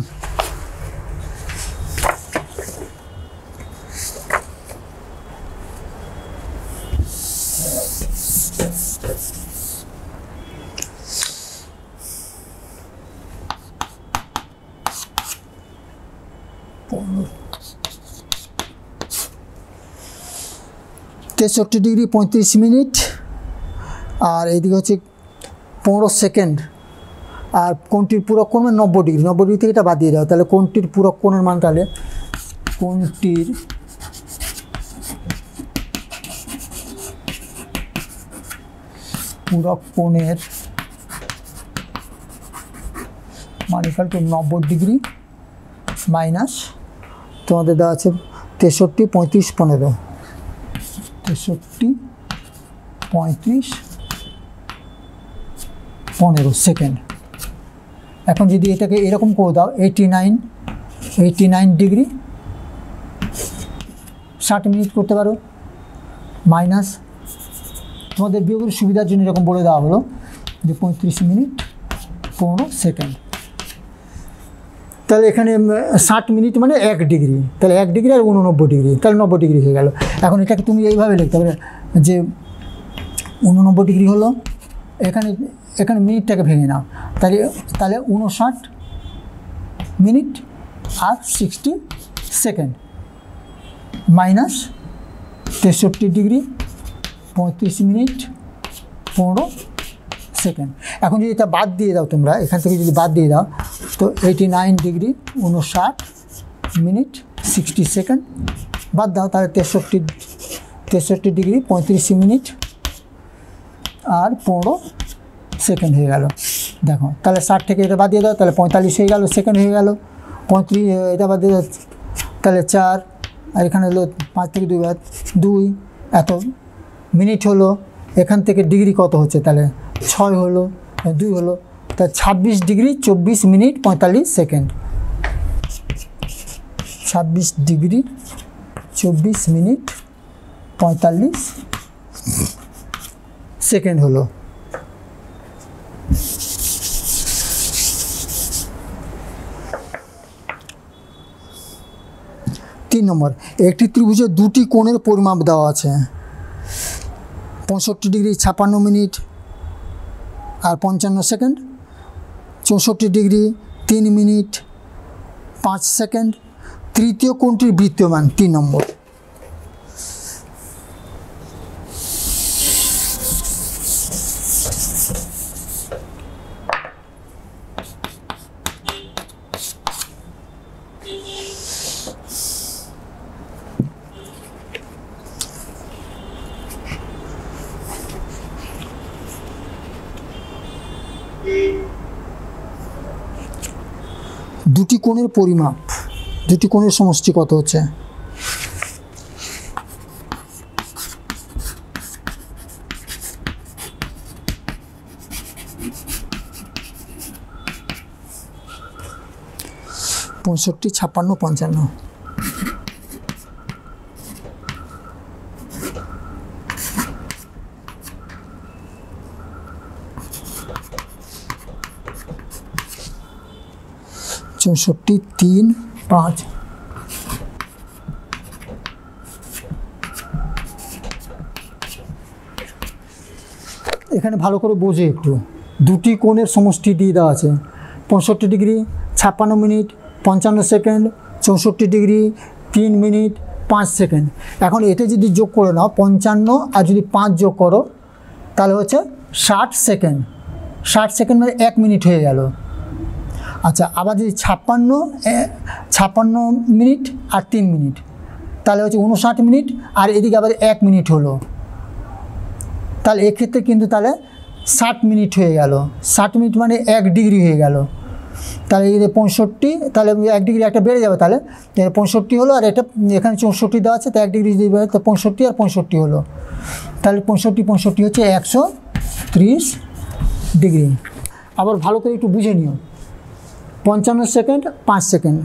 [SPEAKER 2] তেষট্টি ডিগ্রি 35 মিনিট, আর এইদিকে হচ্ছে 15 সেকেন্ড, আর কোণটির পূরক কোণ 90 ডিগ্রি, 90 ডিগ্রি থেকে এটা বাদ দিয়ে দাও। তাহলে কোণটির পূরক কোণের মান, তাহলে কোণটির পূরক কোণের মান ইকুয়াল টু 90 ডিগ্রি মাইনাস তোমাদের দেওয়া আছে 63, 35, 15, 63, 35, 15 সেকেন্ড। এখন যদি এটাকে এরকম করে দাও 89 ডিগ্রি 60 মিনিট করতে পারো, মাইনাস তোমাদের বিয়োগের সুবিধার জন্য এরকম বলে দেওয়া হলো যে 35 মিনিট 15 সেকেন্ড। তাহলে এখানে 60 মিনিট মানে 1 ডিগ্রি, তাহলে 1 ডিগ্রি আর 89 ডিগ্রি, তাহলে 90 ডিগ্রি হয়ে গেল। এখন এটাকে তুমি এইভাবে লিখতে পারবে যে 89 ডিগ্রি হলো, এখানে মিনিটটাকে ভেঙে নাও, তাহলে 59 মিনিট আর 60 second minus 63 degree 35 minute 15 second. এখন যদি এটা বাদ দিয়ে দাও তোমরা, এখান থেকে যদি বাদ দিয়ে দাও, তো 89 ডিগ্রি 59 মিনিট 60 সেকেন্ড বাদ দাও, তাহলে 63 ডিগ্রি 35 মিনিট আর 15 সেকেন্ড হয়ে গেল। দেখো তাহলে 60 থেকে এটা বাদ দিয়ে দাও, তাহলে 45 হয়ে গেল, সেকেন্ড হয়ে গেল। 35 এটা বাদ দিয়ে দাও, তাহলে 4, আর এখানে হলো 5 থেকে 2 বাদ 2, এত মিনিট হলো। এখান থেকে ডিগ্রি কত হচ্ছে, তাহলে 6 হলো, 2 হলো, তা 26 degree 24 minute 45 second. 26 degree 24 minute 45 second হলো। তিন নম্বর, একটি ত্রিভুজের দুটি কোণের পরিমাপ দেওয়া আছে, 65 ডিগ্রি 56 মিনিট আর 55 সেকেন্ড, 64 ডিগ্রি 3 মিনিট 5 সেকেন্ড। তৃতীয় কোণটির বৃত্তমান 3 নম্বর। দুটি কোণের পরিমাপ, দুটি কোণের সমষ্টি কত হচ্ছে? পঁয়ষট্টি, 56, 55। চৌষট্টি, 3, 5। এখানে ভালো করে বোঝে একটু, দুটি কোণের সমষ্টি দিয়ে দেওয়া আছে। 65 degree 56 minute 55 second, 64 degree 3 minute 5 second. এখন এটা যদি যোগ করে নাও 55 আর যদি 5 যোগ করো তাহলে হচ্ছে 60 সেকেন্ড। 60 সেকেন্ড মানে 1 মিনিট হয়ে গেল। আচ্ছা, আবার যদি 56 মিনিট আর 3 মিনিট তাহলে হচ্ছে 59 মিনিট, আর এদিকে আবার 1 মিনিট হলো, তাহলে এক্ষেত্রে কিন্তু তাহলে 60 মিনিট হয়ে গেল। 60 মিনিট মানে 1 ডিগ্রি হয়ে গেল। তাহলে এই যে 65, তাহলে 1 ডিগ্রি একটা বেড়ে যাবে, তাহলে 65 হলো, আর এটা এখানে 64 দেওয়া আছে, তো 1 ডিগ্রি যদি বেড়ে তো 65 আর 65 হলো, তাহলে 65 হচ্ছে 130 ডিগ্রি। আবার ভালো করে একটু বুঝে নিও, 55 সেকেন্ড 5 সেকেন্ড,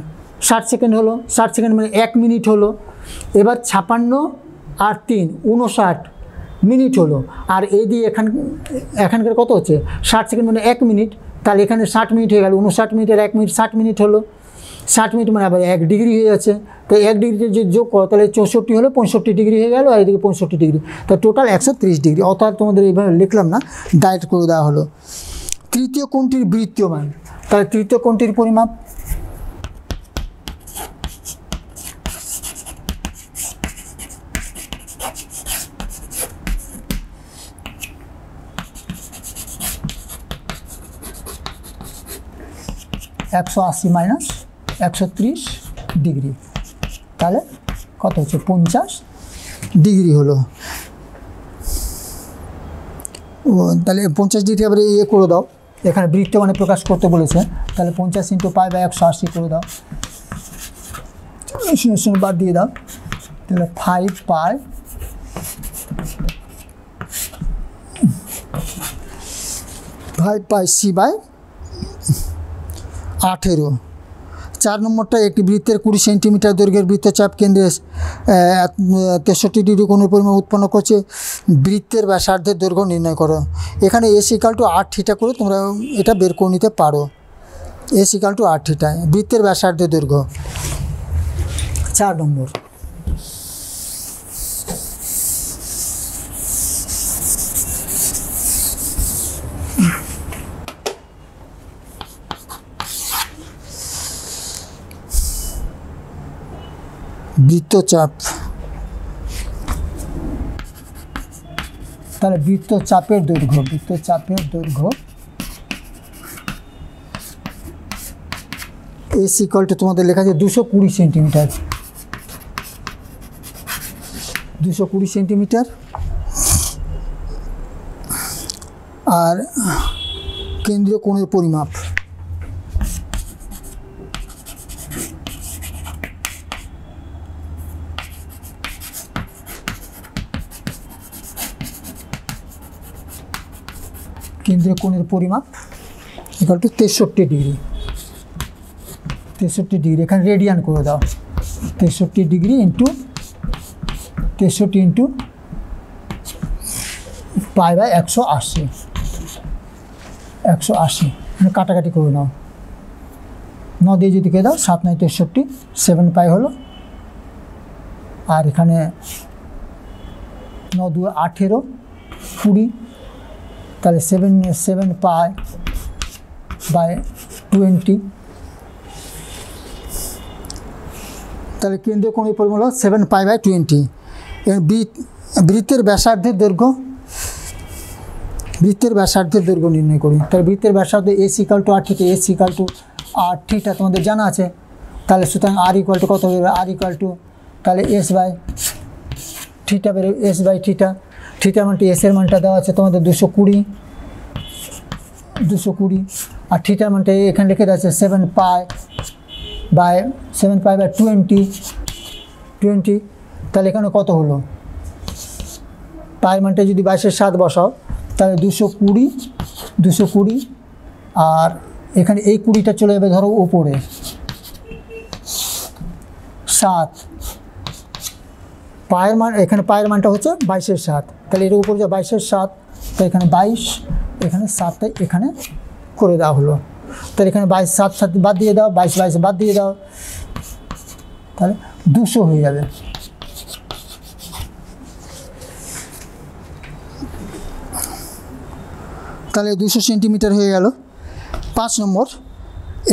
[SPEAKER 2] 60 সেকেন্ড হলো, 60 সেকেন্ড মানে 1 মিনিট হলো। এবার 56 আর 3 59 মিনিট হলো, আর এই দিয়ে এখানকার কত হচ্ছে 60 সেকেন্ড মানে 1 মিনিট, তাহলে এখানে 60 মিনিট হয়ে গেল। 59 মিনিটের 1 মিনিট 60 মিনিট হলো, 60 মিনিট মানে আবার 1 ডিগ্রি হয়ে যাচ্ছে। তো 1 ডিগ্রিতে যে যোগ করো তাহলে 64 হলো, 65 ডিগ্রি হয়ে গেল, আর এদিকে 65 ডিগ্রি, তো টোটাল 130 ডিগ্রি। অর্থাৎ তোমাদের এইভাবে লিখলাম না, ডাইরেক্ট করে দেওয়া হলো। তৃতীয় কোণটির বৃত্তীয় মান, তাহলে তৃতীয় কোণটির পরিমাপ -180 মাইনাস 130 ডিগ্রি, তাহলে কত হচ্ছে 50 ডিগ্রি হলো। তাহলে 50 ডিগ্রি আবার ইয়ে করে দাও, এখানে বৃত্ত মানে প্রকাশ করতে বলেছে, তাহলে 50 × π/180 করে দাও, শূন্য বাদ দিয়ে দাও, তাহলে 5πc/18। 4 নম্বরটা, একটি বৃত্তের 20 সেন্টিমিটার দৈর্ঘ্যের বৃত্তচাপ কেন্দ্রে 63 ডিগ্রি কোণের পরিমাপ উৎপন্ন করছে, বৃত্তের ব্যাসার্ধের দৈর্ঘ্য নির্ণয় করো। এখানে s = 8θ করে তোমরা এটা বের করে নিতে পারো। s = 8θ, বৃত্তের ব্যাসার্ধের দৈর্ঘ্য। 4 নম্বর, বৃত্তচাপ, তাহলে বৃত্তচাপের দৈর্ঘ্য, বৃত্তচাপের দৈর্ঘ্য s = তোমাদের লেখা আছে 220 সেন্টিমিটার, 220 সেন্টিমিটার। আর কেন্দ্রীয় কোণের পরিমাপ, কেন্দ্রীয় কোণের পরিমাপ = 63 ডিগ্রি, 63 ডিগ্রি। এখানে রেডিয়ান করে দাও, 63 ডিগ্রি ইন্টু 63 × π/180, 180 মানে কাটাকাটি করে নাও, 9 দিয়ে যদি কে দাও 7 9 63, 7 পাই হলো, আর এখানে 9 2 18 20, তাহলে 7 π/20, তাহলে কেন্দ্রীয় কোণের পরিমাপ হলো 7 π/20। বৃত্তের ব্যাসার্ধের দৈর্ঘ্য, বৃত্তের ব্যাসার্ধের দৈর্ঘ্য নির্ণয় করি। তাহলে বৃত্তের ব্যাসার্ধ s = 8θ, s = 8θ তোমাদের জানা আছে, তাহলে সুতরাং r = কত হবে, r তাহলে s/θ বেরো, s/θ, থিটা মানটা s এর মানটা দেওয়া আছে তোমাদের 220, 220, আর থিটার মানটা এখানে রেখে আছে 7 পাই বাই 20, তাহলে এখানে কত হলো? পায়ের মানটা যদি 22/7 বসাও তাহলে 220, আর এখানে এই 20টা চলে যাবে ধরো উপরে 7 পায়ের মান, এখানে পায়ের মানটা হচ্ছে 22/7, তাহলে এর উপরে যে 22/7, তো এখানে 22, এখানে 7টাই এখানে করে দেওয়া হলো। তাহলে এখানে 22 বাদ দিয়ে দাও, 22 বাদ দিয়ে দাও, তাহলে 200 হয়ে যাবে। তাহলে 200 সেন্টিমিটার হয়ে গেল। 5 নম্বর,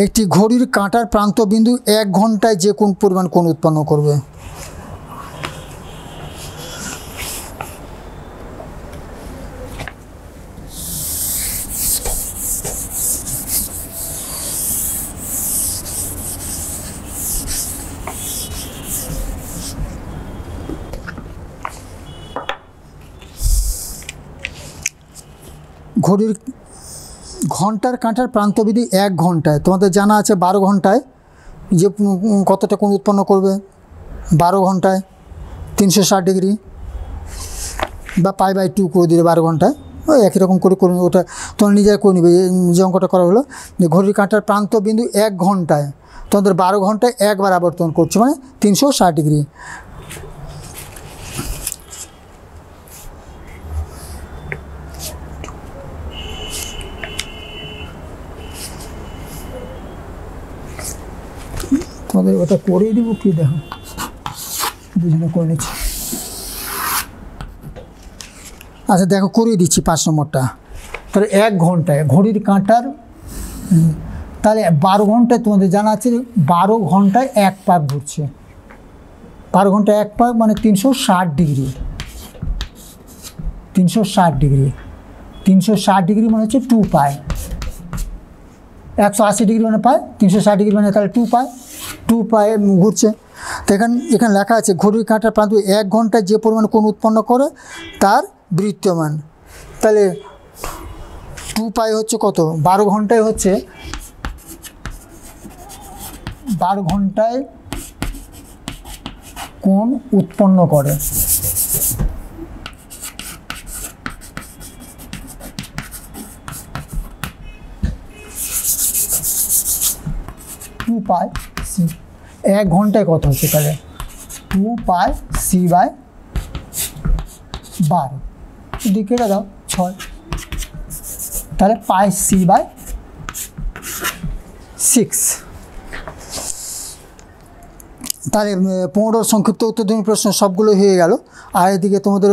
[SPEAKER 2] একটি ঘড়ির কাঁটার প্রান্তবিন্দু 1 ঘন্টায় যে কোন পরিমাণ কোণ উৎপন্ন করবে? ঘড়ির ঘন্টার কাঁটার প্রান্তবিধি 1 ঘন্টায়, তোমাদের জানা আছে 12 ঘন্টায় যে কতটা কোণ উৎপন্ন করবে? 12 ঘন্টায় 360 ডিগ্রি, বা π/2 করে দিলে 12 ঘন্টায়, ওই একই রকম করে করে ওটা তোমরা নিজেরা করে নেবে। যে অঙ্কটা করা হলো যে ঘড়ির কাঁটার প্রান্তবিন্দু 1 ঘন্টায়, তোমাদের 12 ঘন্টায় একবার আবর্তন করছে, মানে 360 ডিগ্রি। তোমাদের ওটা করে দিব কি, দেখো দুজনে করে নিচ্ছি। আচ্ছা দেখো করিয়ে দিচ্ছি 5 নম্বরটা। তাহলে 1 ঘন্টায় ঘড়ির কাঁটার, তাহলে 12 ঘন্টায় তোমাদের জানা আছে 12 ঘন্টায় 1 পাক ঘুরছে। 12 ঘন্টায় 1 পাক মানে 360 ডিগ্রি। 360 ডিগ্রি মানে হচ্ছে 2 পাই। 180 ডিগ্রি মানে পাই, 360 ডিগ্রি মানে তাহলে 2 পাই ঘুরছে। তো এখানে লেখা আছে ঘড়ির কাঁটার প্রান্ত 1 ঘন্টায় যে পরিমাণ কোণ উৎপন্ন করে তার বৃত্তীয়মান। তাহলে 2 পাই হচ্ছে কত? 12 ঘন্টায় হচ্ছে 12 ঘন্টায় কোণ উৎপন্ন করে। টু পাই সি, 1 ঘন্টায় কত হচ্ছে? তাহলে 2 পাই c/12, দিকে দাও 6, তাহলে πc/6। তাহলে 15 সংক্ষিপ্ত উত্তরধর্মী প্রশ্ন সবগুলো হয়ে গেল। আর এদিকে তোমাদের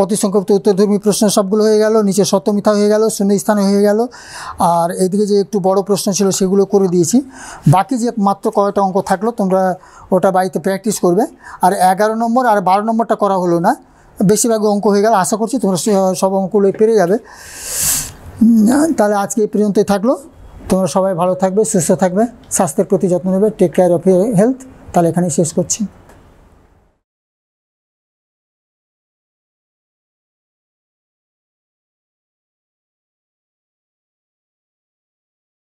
[SPEAKER 2] অতি সংক্ষিপ্ত উত্তরধর্মী প্রশ্ন সবগুলো হয়ে গেল, নিচে সত্য মিথ্যা হয়ে গেল, শূন্য স্থানে হয়ে গেল। আর এদিকে যে একটু বড় প্রশ্ন ছিল সেগুলো করে দিয়েছি। বাকি যে মাত্র কয়টা অঙ্ক থাকলো তোমরা ওটা বাড়িতে প্র্যাকটিস করবে। আর 11 নম্বর আর 12 নম্বরটা করা হলো না, বেশিরভাগ অঙ্ক হয়ে গেল। আশা করছি তোমরা সব অঙ্কগুলো পেরে যাবে। তাহলে আজকে এই পর্যন্তই থাকলো। তোমরা সবাই ভালো থাকবে, সুস্থ থাকবে, স্বাস্থ্যের প্রতি যত্ন নেবে। Take care of your health. তাহলে এখানেই শেষ করছি।